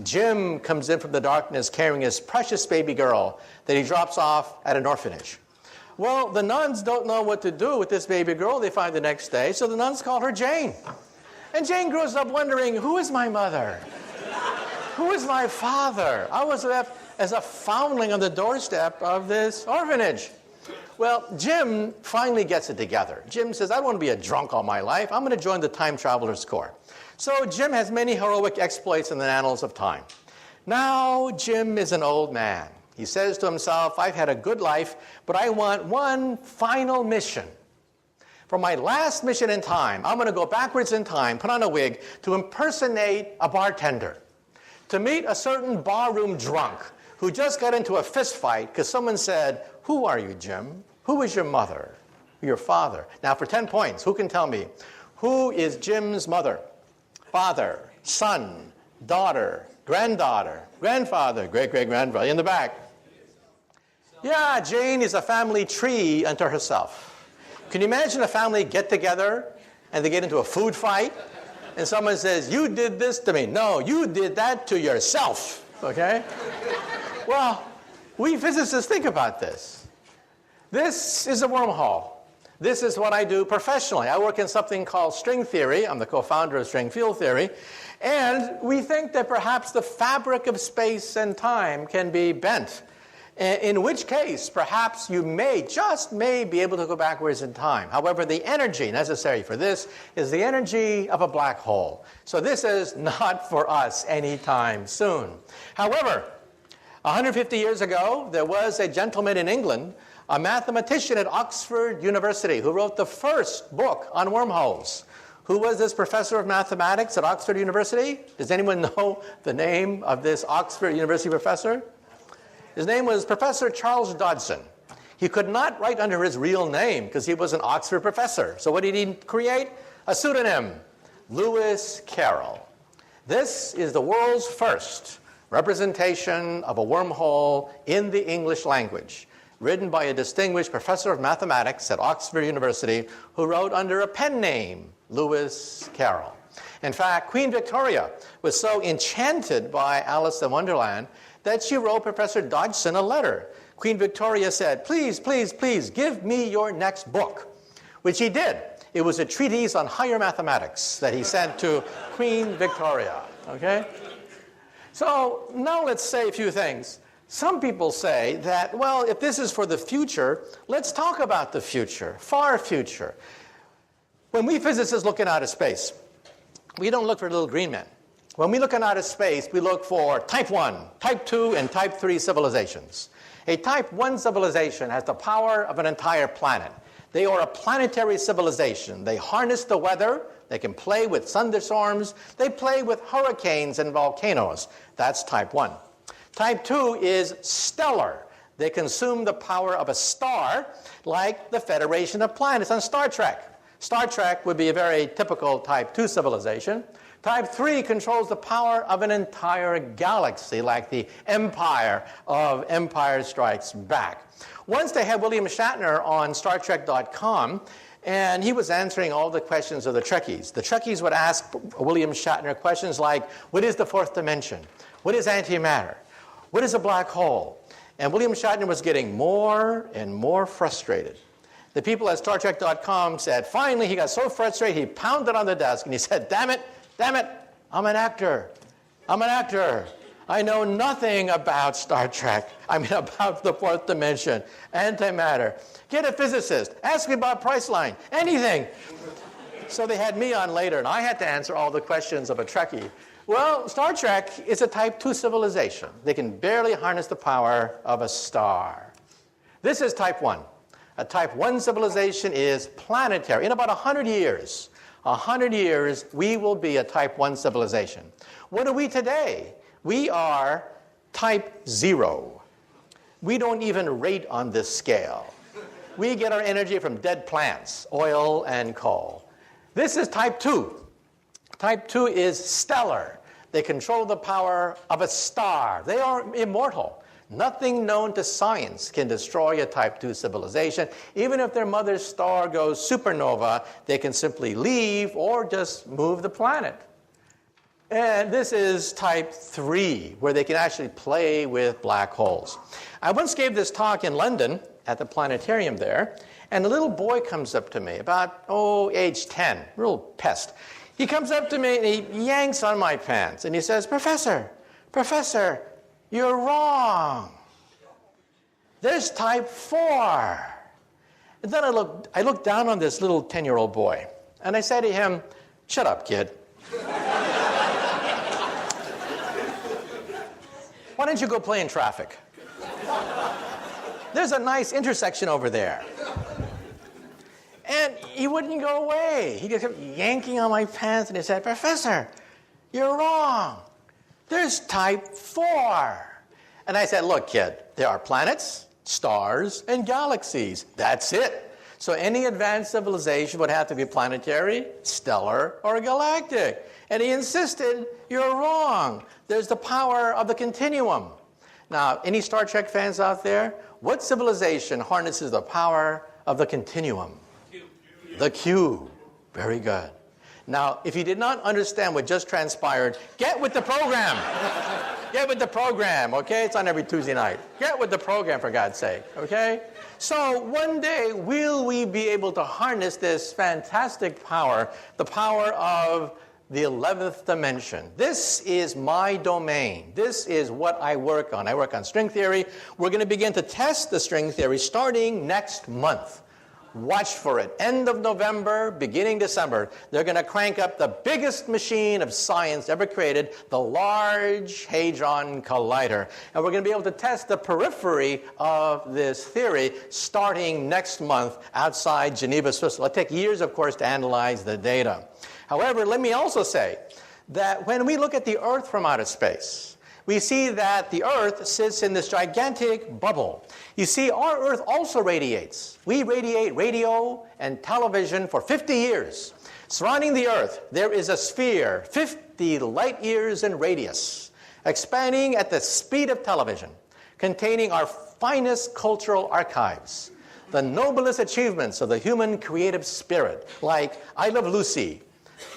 Jim comes in from the darkness carrying his precious baby girl that he drops off at an orphanage. Well, the nuns don't know what to do with this baby girl they find the next day, so the nuns call her Jane. And Jane grows up wondering, who is my mother? Who is my father? I was left as a foundling on the doorstep of this orphanage. Well, Jim finally gets it together. Jim says, I don't want to be a drunk all my life. I'm going to join the Time Travelers Corps. So Jim has many heroic exploits in the annals of time. Now Jim is an old man. He says to himself, I've had a good life, but I want one final mission. For my last mission in time, I'm going to go backwards in time, put on a wig, to impersonate a bartender, to meet a certain barroom drunk who just got into a fist fight because someone said, who are you, Jim? Who is your mother? Your father? Now, for 10 points, who can tell me? Who is Jim's mother? Father, son, daughter, granddaughter, grandfather, great-great-grandfather, in the back. Yeah, Jane is a family tree unto herself. Can you imagine a family get together and they get into a food fight and someone says, you did this to me. No, you did that to yourself, okay? Well, we physicists think about this. This is a wormhole. This is what I do professionally. I work in something called string theory. I'm the co-founder of string field theory. And we think that perhaps the fabric of space and time can be bent. In which case, perhaps you just may be able to go backwards in time. However, the energy necessary for this is the energy of a black hole. So this is not for us anytime soon. However, 150 years ago, there was a gentleman in England, a mathematician at Oxford University, who wrote the first book on wormholes. Who was this professor of mathematics at Oxford University? Does anyone know the name of this Oxford University professor? His name was Professor Charles Dodson. He could not write under his real name because he was an Oxford professor. So what did he create? A pseudonym, Lewis Carroll. This is the world's first representation of a wormhole in the English language, written by a distinguished professor of mathematics at Oxford University who wrote under a pen name, Lewis Carroll. In fact, Queen Victoria was so enchanted by Alice in Wonderland that she wrote Professor Dodson a letter. Queen Victoria said, please, please, please, give me your next book, which he did. It was a treatise on higher mathematics that he sent to Queen Victoria, okay? So now let's say a few things. Some people say that, well, if this is for the future, let's talk about the future, far future. When we physicists look in outer space, we don't look for little green men. When we look in outer space, we look for type 1, type 2, and type 3 civilizations. A type 1 civilization has the power of an entire planet. They are a planetary civilization. They harness the weather. They can play with thunderstorms. They play with hurricanes and volcanoes. That's type 1. Type 2 is stellar. They consume the power of a star, like the Federation of Planets on Star Trek. Star Trek would be a very typical type 2 civilization. Type 3 controls the power of an entire galaxy, like the Empire of Empire Strikes Back. Once they had William Shatner on StarTrek.com, and he was answering all the questions of the Trekkies. The Trekkies would ask William Shatner questions like, what is the fourth dimension? What is antimatter? What is a black hole? And William Shatner was getting more and more frustrated. The people at StarTrek.com said, finally, he got so frustrated, he pounded on the desk, and he said, damn it, I'm an actor. I know nothing about Star Trek. I mean, about the fourth dimension, antimatter. Get a physicist. Ask me about Priceline. Anything. So they had me on later, and I had to answer all the questions of a Trekkie. Well, Star Trek is a type 2 civilization. They can barely harness the power of a star. This is type 1. A type 1 civilization is planetary. In about 100 years, we will be a type 1 civilization. What are we today? We are type 0. We don't even rate on this scale. We get our energy from dead plants, oil and coal. This is type 2. Type 2 is stellar. They control the power of a star. They are immortal. Nothing known to science can destroy a type 2 civilization. Even if their mother's star goes supernova, they can simply leave or just move the planet. And this is type 3, where they can actually play with black holes. I once gave this talk in London at the planetarium there, and a little boy comes up to me, about, age 10, real pest. He comes up to me and he yanks on my pants, and he says, Professor, you're wrong. There's type 4. And then I looked down on this little 10-year-old boy, and I said to him, shut up, kid. Why don't you go play in traffic? There's a nice intersection over there. And he wouldn't go away. He just kept yanking on my pants, and he said, Professor, you're wrong. There's type 4. And I said, look, kid, there are planets, stars, and galaxies. That's it. So any advanced civilization would have to be planetary, stellar, or galactic. And he insisted, you're wrong. There's the power of the continuum. Now, any Star Trek fans out there? What civilization harnesses the power of the continuum? The cube. Very good. Now, if you did not understand what just transpired, get with the program. Get with the program, okay? It's on every Tuesday night. Get with the program, for God's sake, okay? So one day, will we be able to harness this fantastic power, the power of the 11th dimension? This is my domain. This is what I work on. I work on string theory. We're going to begin to test the string theory starting next month. Watch for it. End of November, beginning December, they're going to crank up the biggest machine of science ever created, the Large Hadron Collider. And we're going to be able to test the periphery of this theory starting next month outside Geneva, Switzerland. It'll take years, of course, to analyze the data. However, let me also say that when we look at the Earth from outer space, we see that the Earth sits in this gigantic bubble. You see, our Earth also radiates. We radiate radio and television for 50 years. Surrounding the Earth, there is a sphere, 50 light years in radius, expanding at the speed of television, containing our finest cultural archives, the noblest achievements of the human creative spirit, like I Love Lucy,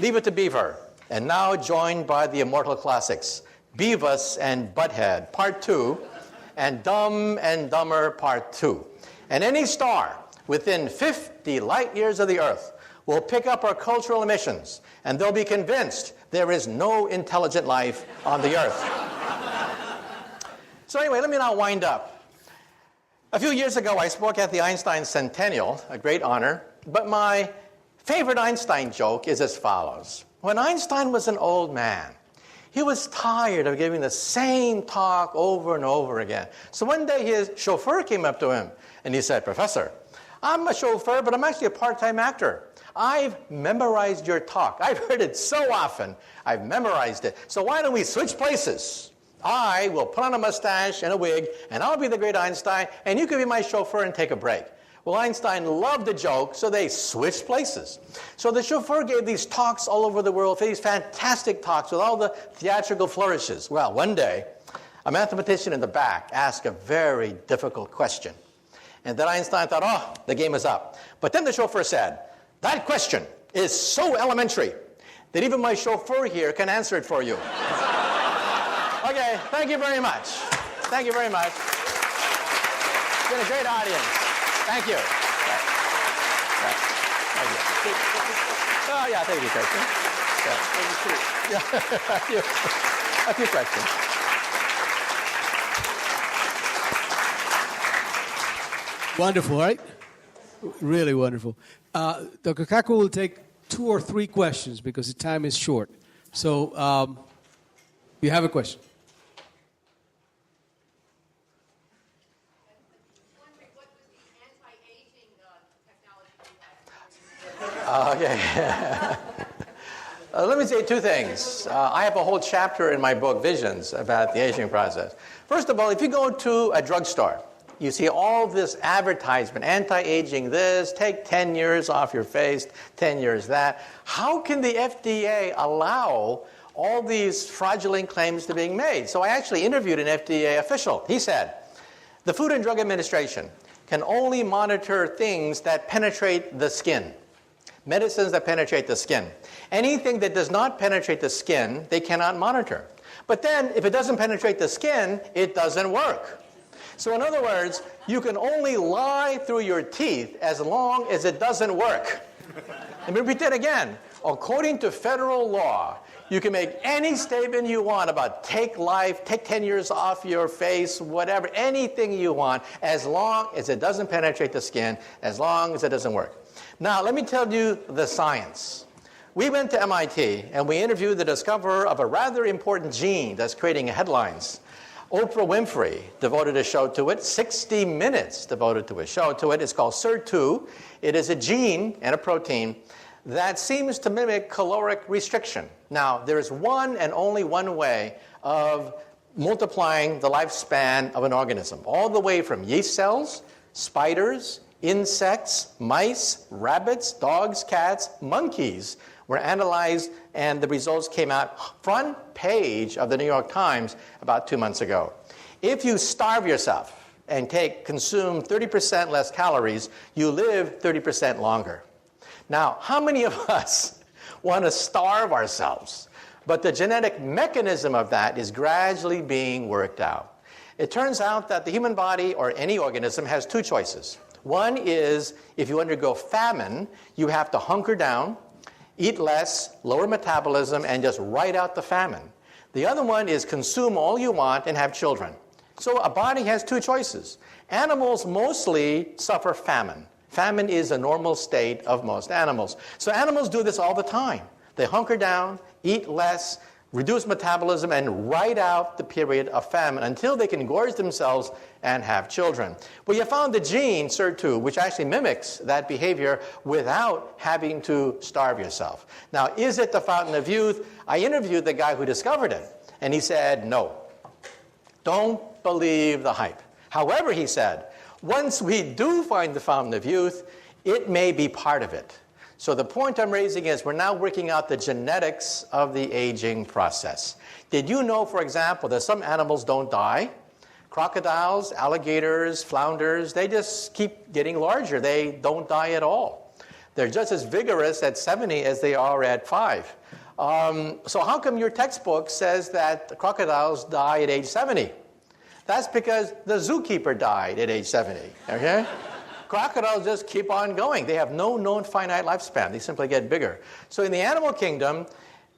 Leave It to Beaver, and now joined by the immortal classics, Beavis and Butthead, Part 2, and Dumb and Dumber, Part 2. And any star within 50 light years of the Earth will pick up our cultural emissions, and they'll be convinced there is no intelligent life on the Earth. So anyway, let me now wind up. A few years ago, I spoke at the Einstein Centennial, a great honor, but my favorite Einstein joke is as follows. When Einstein was an old man, he was tired of giving the same talk over and over again. So one day his chauffeur came up to him and he said, "Professor, I'm a chauffeur, but I'm actually a part-time actor. I've memorized your talk. I've heard it so often. I've memorized it. So why don't we switch places? I will put on a mustache and a wig, and I'll be the great Einstein, and you can be my chauffeur and take a break." Well, Einstein loved the joke, so they switched places. So the chauffeur gave these talks all over the world, these fantastic talks with all the theatrical flourishes. Well, one day, a mathematician in the back asked a very difficult question. And then Einstein thought, oh, the game is up. But then the chauffeur said, "That question is so elementary that even my chauffeur here can answer it for you." Okay, thank you very much. Thank you very much. It's been a great audience. Thank you. Thank you. Oh, yeah, thank you, Christian. Yeah. A few questions. Wonderful, right? Really wonderful. Dr. Kaku will take 2 or 3 questions because the time is short. So, you have a question? Okay. Let me say 2 things. I have a whole chapter in my book, Visions, about the aging process. First of all, if you go to a drugstore, you see all this advertisement, anti-aging this, take 10 years off your face, 10 years that. How can the FDA allow all these fraudulent claims to being made? So I actually interviewed an FDA official. He said, the Food and Drug Administration can only monitor things that penetrate the skin. Medicines that penetrate the skin. Anything that does not penetrate the skin, they cannot monitor. But then, if it doesn't penetrate the skin, it doesn't work. So in other words, you can only lie through your teeth as long as it doesn't work. Let me repeat that again. According to federal law, you can make any statement you want about take life, take 10 years off your face, whatever, anything you want, as long as it doesn't penetrate the skin, as long as it doesn't work. Now, let me tell you the science. We went to MIT and we interviewed the discoverer of a rather important gene that's creating headlines. Oprah Winfrey devoted a show to it, 60 Minutes devoted to a show to it. It's called SIR2. It is a gene and a protein that seems to mimic caloric restriction. Now, there is one and only one way of multiplying the lifespan of an organism, all the way from yeast cells, spiders, insects, mice, rabbits, dogs, cats, monkeys were analyzed, and the results came out front page of the New York Times about 2 months ago. If you starve yourself and consume 30% less calories, you live 30% longer. Now, how many of us want to starve ourselves But the genetic mechanism of that is gradually being worked out. It turns out that the human body, or any organism, has two choices. One is, if you undergo famine, you have to hunker down, eat less, lower metabolism, and just ride out the famine. The other one is consume all you want and have children. So a body has two choices. Animals mostly suffer famine. Famine is a normal state of most animals. So animals do this all the time. They hunker down, eat less, reduce metabolism, and ride out the period of famine until they can gorge themselves and have children. Well, you found the gene, SIR2, which actually mimics that behavior without having to starve yourself. Now, is it the fountain of youth? I interviewed the guy who discovered it, and he said, no. Don't believe the hype. However, he said, once we do find the fountain of youth, it may be part of it. So the point I'm raising is we're now working out the genetics of the aging process. Did you know, for example, that some animals don't die? Crocodiles, alligators, flounders, they just keep getting larger. They don't die at all. They're just as vigorous at 70 as they are at 5. So how come your textbook says that crocodiles die at age 70? That's because the zookeeper died at age 70, okay? Crocodiles just keep on going. They have no known finite lifespan. They simply get bigger. So in the animal kingdom,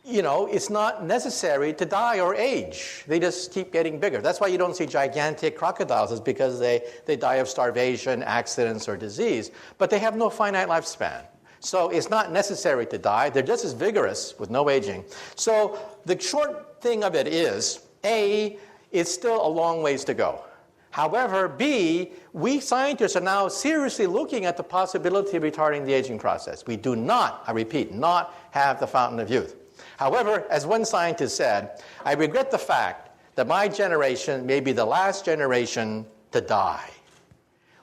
it's not necessary to die or age. They just keep getting bigger. That's why you don't see gigantic crocodiles, is because they die of starvation, accidents, or disease. But they have no finite lifespan. So it's not necessary to die. They're just as vigorous with no aging. So the short thing of it is, A, it's still a long ways to go. However, B, we scientists are now seriously looking at the possibility of retarding the aging process. We do not, I repeat, not have the fountain of youth. However, as one scientist said, I regret the fact that my generation may be the last generation to die.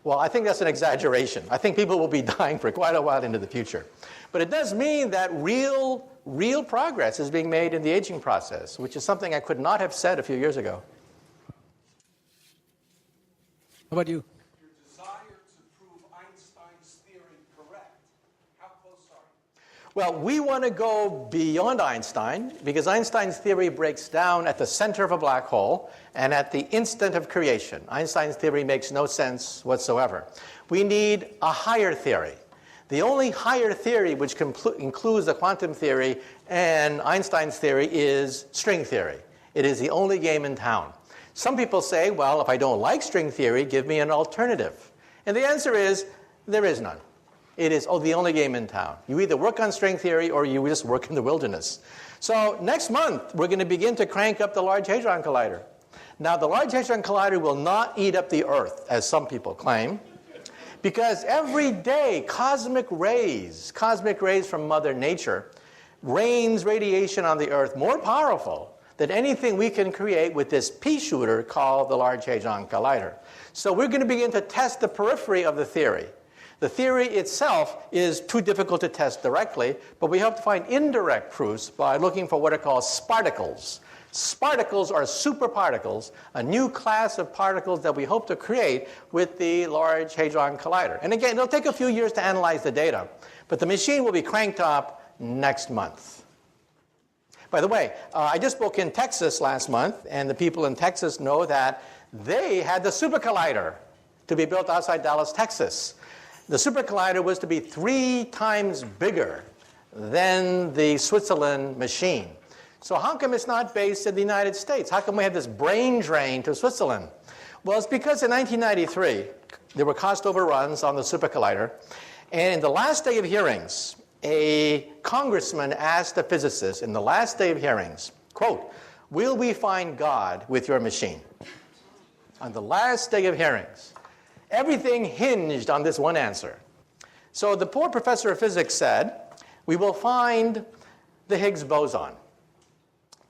Well, I think that's an exaggeration. I think people will be dying for quite a while into the future. But it does mean that real progress is being made in the aging process, which is something I could not have said a few years ago. How about you? Your desire to prove Einstein's theory correct. How close are you? Well, we want to go beyond Einstein, because Einstein's theory breaks down at the center of a black hole and at the instant of creation. Einstein's theory makes no sense whatsoever. We need a higher theory. The only higher theory which includes the quantum theory and Einstein's theory is string theory. It is the only game in town. Some people say, well, if I don't like string theory, give me an alternative. And the answer is, there is none. It is the only game in town. You either work on string theory or you just work in the wilderness. So next month, we're going to begin to crank up the Large Hadron Collider. Now, the Large Hadron Collider will not eat up the Earth, as some people claim, because every day, cosmic rays from Mother Nature, rains radiation on the Earth more powerful than anything we can create with this pea shooter called the Large Hadron Collider. So we're going to begin to test the periphery of the theory. The theory itself is too difficult to test directly, but we hope to find indirect proofs by looking for what are called sparticles. Sparticles are superparticles, a new class of particles that we hope to create with the Large Hadron Collider. And again, it'll take a few years to analyze the data, but the machine will be cranked up next month. By the way, I just spoke in Texas last month, and the people in Texas know that they had the Super Collider to be built outside Dallas, Texas. The Super Collider was to be 3 times bigger than the Switzerland machine. So how come it's not based in the United States? How come we have this brain drain to Switzerland? Well, it's because in 1993, there were cost overruns on the Super Collider, and in the last day of hearings, a congressman asked a physicist in the last day of hearings, quote, "Will we find God with your machine?" On the last day of hearings. Everything hinged on this one answer. So the poor professor of physics said, "We will find the Higgs boson."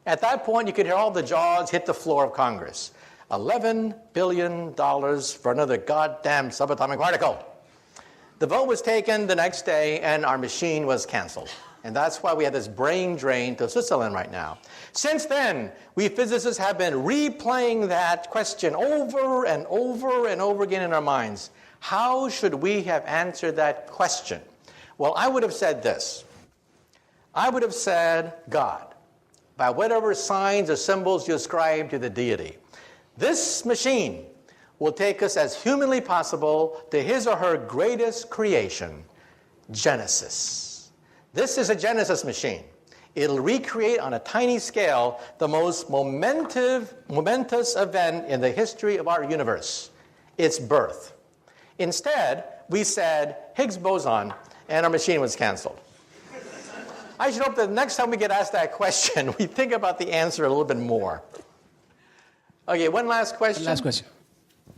At that point, you could hear all the jaws hit the floor of Congress. $11 billion for another goddamn subatomic particle. The vote was taken the next day, and our machine was canceled. And that's why we have this brain drain to Switzerland right now. Since then, we physicists have been replaying that question over and over and over again in our minds. How should we have answered that question? Well, I would have said this. I would have said God. by whatever signs or symbols you ascribe to the deity. This machine will take us as humanly possible to his or her greatest creation, Genesis. This is a Genesis machine. It'll recreate on a tiny scale the most momentous event in the history of our universe, its birth. Instead, we said Higgs boson, and our machine was canceled. I should hope that the next time we get asked that question, we think about the answer a little bit more. Okay, one last question. Last question.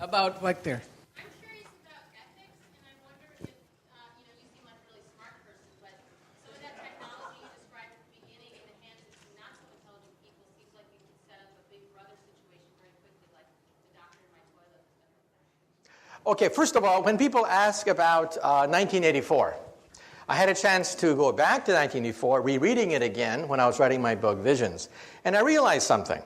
About right there. I'm curious about ethics, and I wonder if, you seem like a really smart person, but some of that technology you described at the beginning in the hands of some not so intelligent people seems like we could set up a big brother situation very quickly, like the doctor in my toilet. Okay, first of all, when people ask about 1984, I had a chance to go back to 1984, rereading it again when I was writing my book, Visions. And I realized something.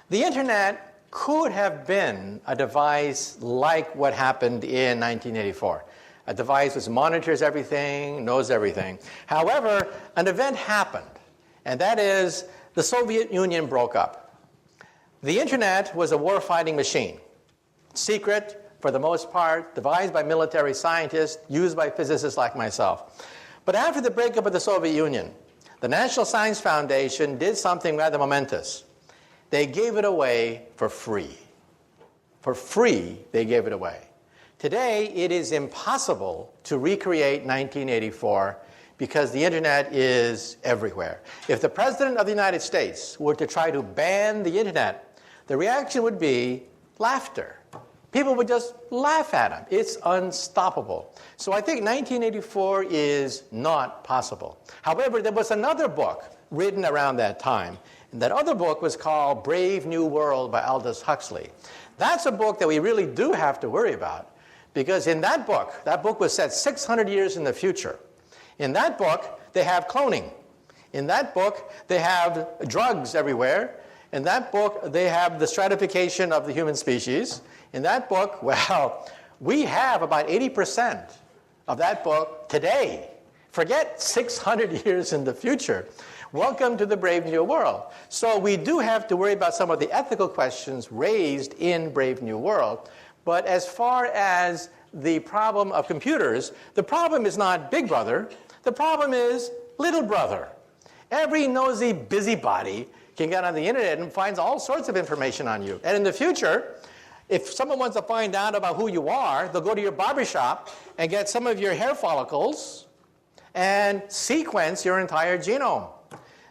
The internet could have been a device like what happened in 1984. A device which monitors everything, knows everything. However, an event happened, and that is the Soviet Union broke up. The internet was a war-fighting machine. Secret, for the most part, devised by military scientists, used by physicists like myself. But after the breakup of the Soviet Union, the National Science Foundation did something rather momentous. They gave it away for free. For free, they gave it away. Today, it is impossible to recreate 1984 because the internet is everywhere. If the President of the United States were to try to ban the internet, the reaction would be laughter. People would just laugh at him. It's unstoppable. So I think 1984 is not possible. However, there was another book written around that time. And that other book was called Brave New World by Aldous Huxley. That's a book that we really do have to worry about. Because in that book was set 600 years in the future. In that book, they have cloning. In that book, they have drugs everywhere. In that book, they have the stratification of the human species. In that book, well, we have about 80% of that book today. Forget 600 years in the future. Welcome to the Brave New World. So we do have to worry about some of the ethical questions raised in Brave New World. But as far as the problem of computers, the problem is not Big Brother. The problem is Little Brother. Every nosy busybody can get on the internet and finds all sorts of information on you. And in the future, if someone wants to find out about who you are, they'll go to your barbershop and get some of your hair follicles and sequence your entire genome.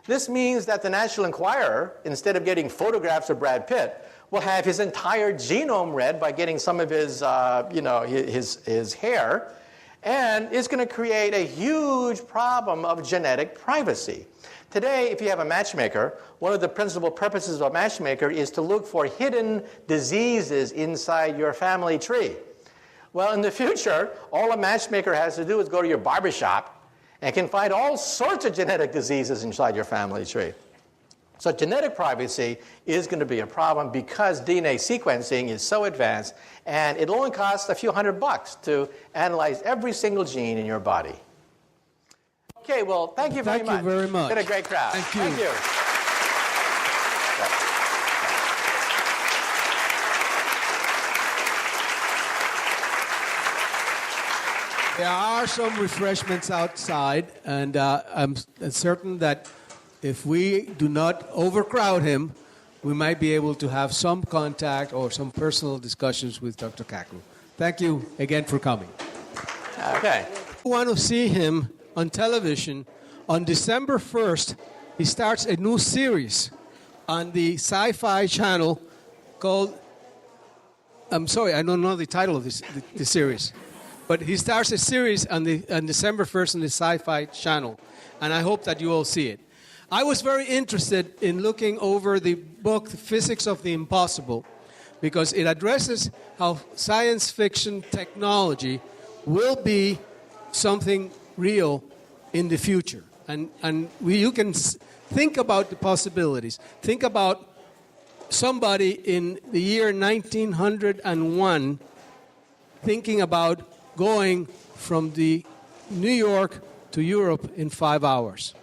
This means that the National Enquirer, instead of getting photographs of Brad Pitt, will have his entire genome read by getting some of his, his hair, and it's going to create a huge problem of genetic privacy. Today, if you have a matchmaker, one of the principal purposes of a matchmaker is to look for hidden diseases inside your family tree. Well, in the future, all a matchmaker has to do is go to your barbershop and can find all sorts of genetic diseases inside your family tree. So genetic privacy is going to be a problem because DNA sequencing is so advanced, and it only costs a few $100 to analyze every single gene in your body. Okay, well, thank you very much. Thank you very much. Been a great crowd. Thank you. Thank you. There are some refreshments outside, and I'm certain that if we do not overcrowd him, we might be able to have some contact or some personal discussions with Dr. Kaku. Thank you again for coming. Okay. If you want to see him on television, on December 1st, he starts a new series on the Sci-Fi channel called, I'm sorry, I don't know the title of the series. But he starts a series on December 1st on the Sci-Fi channel, and I hope that you all see it. I was very interested in looking over the book, The Physics of the Impossible, because it addresses how science fiction technology will be something real in the future. And you can think about the possibilities. Think about somebody in the year 1901 thinking about going from the New York to Europe in 5 hours.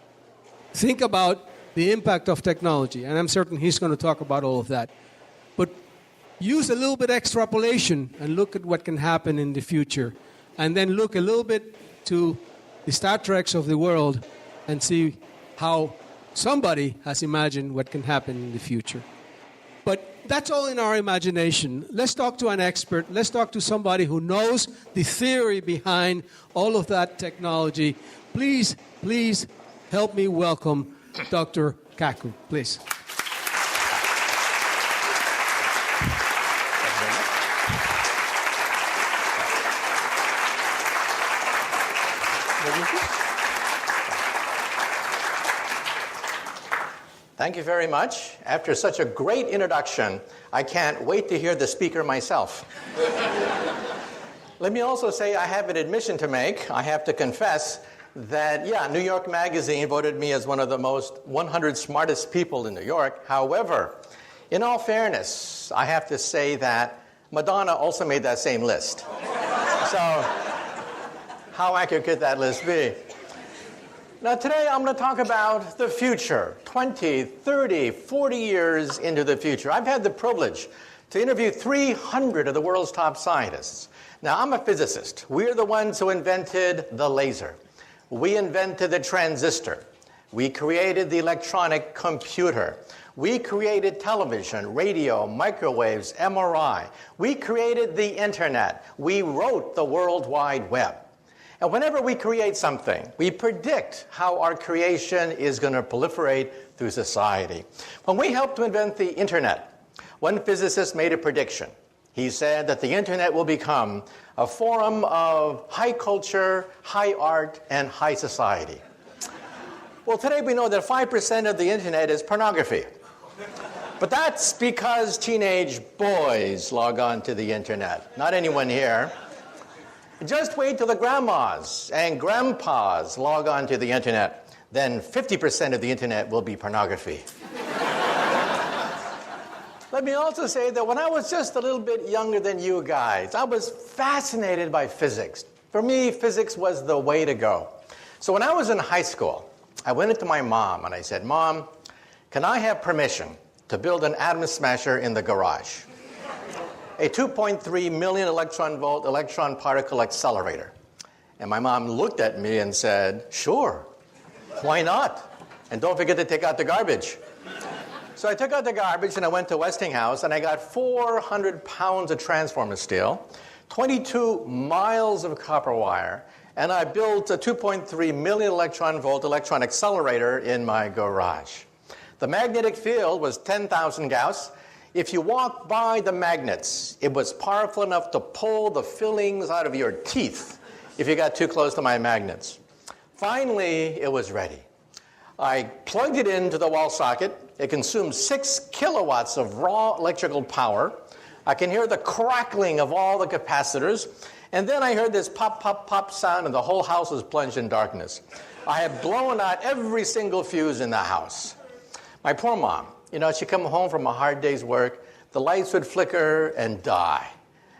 Think about the impact of technology, and I'm certain he's going to talk about all of that. But use a little bit extrapolation and look at what can happen in the future, and then look a little bit to the Star Treks of the world and see how somebody has imagined what can happen in the future. But that's all in our imagination. Let's talk to an expert. Let's talk to somebody who knows the theory behind all of that technology. Please help me welcome Dr. Kaku, please. Thank you very much. After such a great introduction, I can't wait to hear the speaker myself. Let me also say I have an admission to make. I have to confess that, New York Magazine voted me as one of the most 100 smartest people in New York. However, in all fairness, I have to say that Madonna also made that same list. So, how accurate could that list be? Now, today I'm going to talk about the future, 20, 30, 40 years into the future. I've had the privilege to interview 300 of the world's top scientists. Now, I'm a physicist. We're the ones who invented the laser. We invented the transistor. We created the electronic computer. We created television, radio, microwaves, MRI. We created the internet. We wrote the World Wide Web. And whenever we create something, we predict how our creation is going to proliferate through society. When we helped to invent the internet, one physicist made a prediction. He said that the internet will become a forum of high culture, high art, and high society. Well, today we know that 5% of the internet is pornography. But that's because teenage boys log on to the internet, not anyone here. Just wait till the grandmas and grandpas log on to the internet. Then 50% of the internet will be pornography. Let me also say that when I was just a little bit younger than you guys, I was fascinated by physics. For me, physics was the way to go. So when I was in high school, I went into my mom and I said, "Mom, can I have permission to build an atom smasher in the garage? A 2.3 million electron volt electron particle accelerator." And my mom looked at me and said, "Sure, why not? And don't forget to take out the garbage." So I took out the garbage and I went to Westinghouse and I got 400 pounds of transformer steel, 22 miles of copper wire, and I built a 2.3 million electron volt electron accelerator in my garage. The magnetic field was 10,000 Gauss. If you walked by the magnets, it was powerful enough to pull the fillings out of your teeth if you got too close to my magnets. Finally, it was ready. I plugged it into the wall socket. It consumed 6 kilowatts of raw electrical power. I can hear the crackling of all the capacitors. And then I heard this pop, pop, pop sound, and the whole house was plunged in darkness. I had blown out every single fuse in the house. My poor mom, she'd come home from a hard day's work, the lights would flicker and die.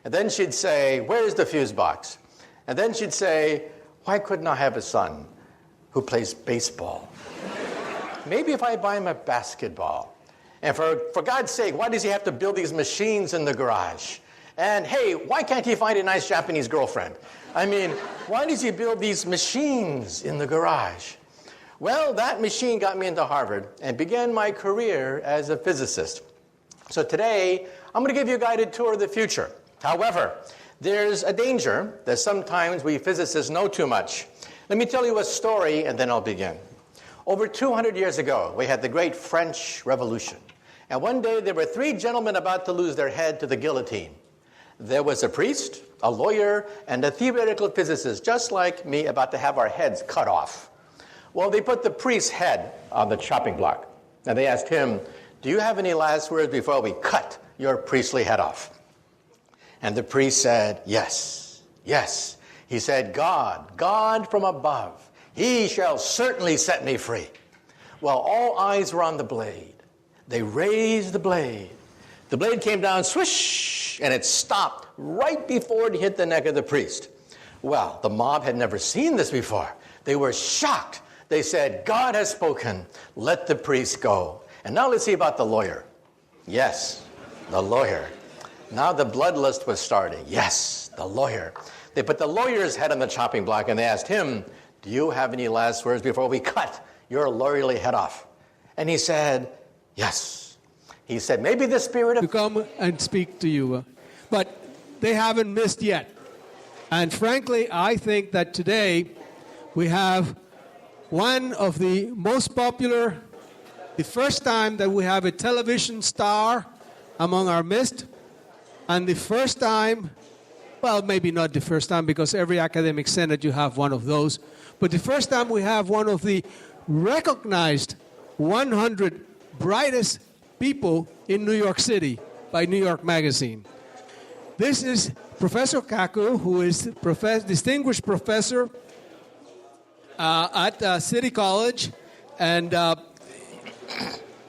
And then she'd say, "Where's the fuse box?" And then she'd say, "Why couldn't I have a son who plays baseball? Maybe if I buy him a basketball. And for God's sake, why does he have to build these machines in the garage? And hey, why can't he find a nice Japanese girlfriend? I mean, why does he build these machines in the garage?" Well, that machine got me into Harvard and began my career as a physicist. So today, I'm going to give you a guided tour of the future. However, there's a danger that sometimes we physicists know too much. Let me tell you a story, and then I'll begin. Over 200 years ago, we had the Great French Revolution. And one day, there were 3 gentlemen about to lose their head to the guillotine. There was a priest, a lawyer, and a theoretical physicist, just like me, about to have our heads cut off. Well, they put the priest's head on the chopping block. And they asked him, "Do you have any last words before we cut your priestly head off?" And the priest said, "Yes, yes." He said, God from above, he shall certainly set me free." Well, all eyes were on the blade. They raised the blade. The blade came down, swish, and it stopped right before it hit the neck of the priest. Well, the mob had never seen this before. They were shocked. They said, God has spoken, let the priest go. And now let's see about the lawyer. Yes, the lawyer. Now the bloodlust was starting. Yes, the lawyer. They put the lawyer's head on the chopping block and they asked him, do you have any last words before we cut your lawyerly head off? And he said, yes. He said, maybe the spirit of... To come and speak to you. But they haven't missed yet. And frankly, I think that today we have one of the most popular, the first time that we have a television star among our midst, and the first time, well, maybe not the first time because every academic senate you have one of those, but the first time we have one of the recognized 100 brightest people in New York City by New York Magazine. This is Professor Kaku, who is distinguished professor at City College, and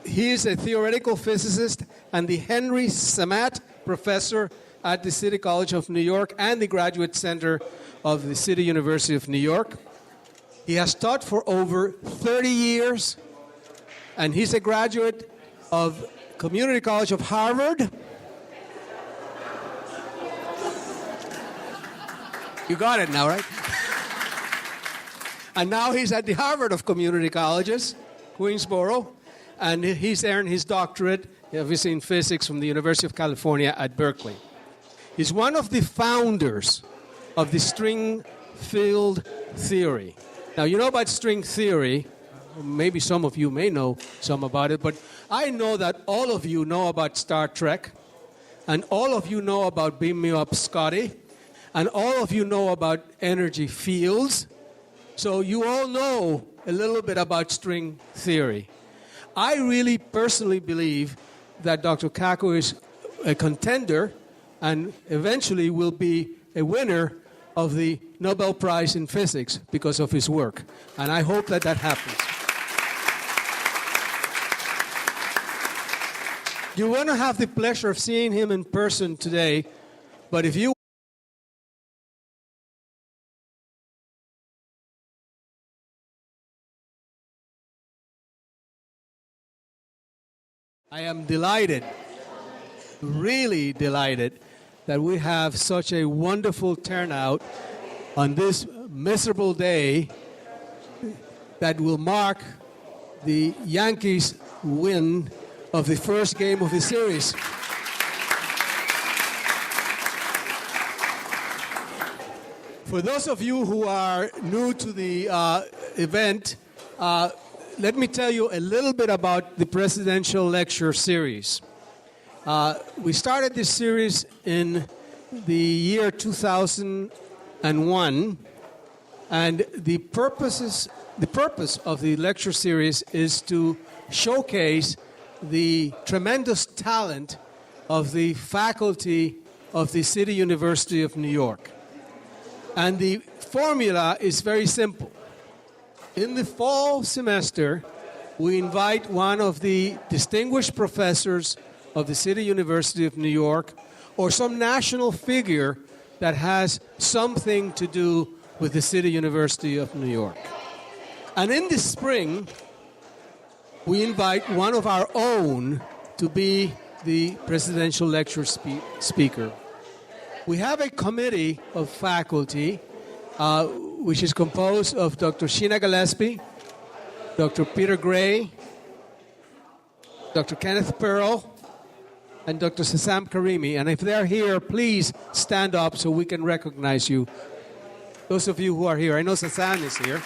he is a theoretical physicist and the Henry Samat Professor at the City College of New York and the Graduate Center of the City University of New York. He has taught for over 30 years, and he's a graduate of Community College of Harvard. You got it now, right? And now he's at the Harvard of Community Colleges, Queensboro, and he's earned his doctorate, obviously in physics, from the University of California at Berkeley. He's one of the founders of the string field theory. Now, you know about string theory. Maybe some of you may know some about it, but I know that all of you know about Star Trek, and all of you know about Beam Me Up, Scotty, and all of you know about energy fields. So you all know a little bit about string theory. I really personally believe that Dr. Kaku is a contender and eventually will be a winner of the Nobel Prize in Physics because of his work. And I hope that that happens. You're going to have the pleasure of seeing him in person today, but if you I am delighted, really delighted, that we have such a wonderful turnout on this miserable day that will mark the Yankees' win of the first game of the series. For those of you who are new to the event, let me tell you a little bit about the presidential lecture series. We started this series in the year 2001, and the purpose of the lecture series is to showcase the tremendous talent of the faculty of the City University of New York. And the formula is very simple. In the fall semester, we invite one of the distinguished professors of the City University of New York or some national figure that has something to do with the City University of New York. And in the spring, we invite one of our own to be the presidential lecture speaker. We have a committee of faculty which is composed of Dr. Sheena Gillespie, Dr. Peter Gray, Dr. Kenneth Pearl, and Dr. Sassam Karimi. And if they're here, please stand up so we can recognize you. Those of you who are here. I know Sassam is here.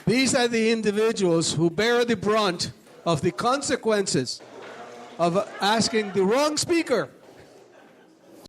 These are the individuals who bear the brunt of the consequences of asking the wrong speaker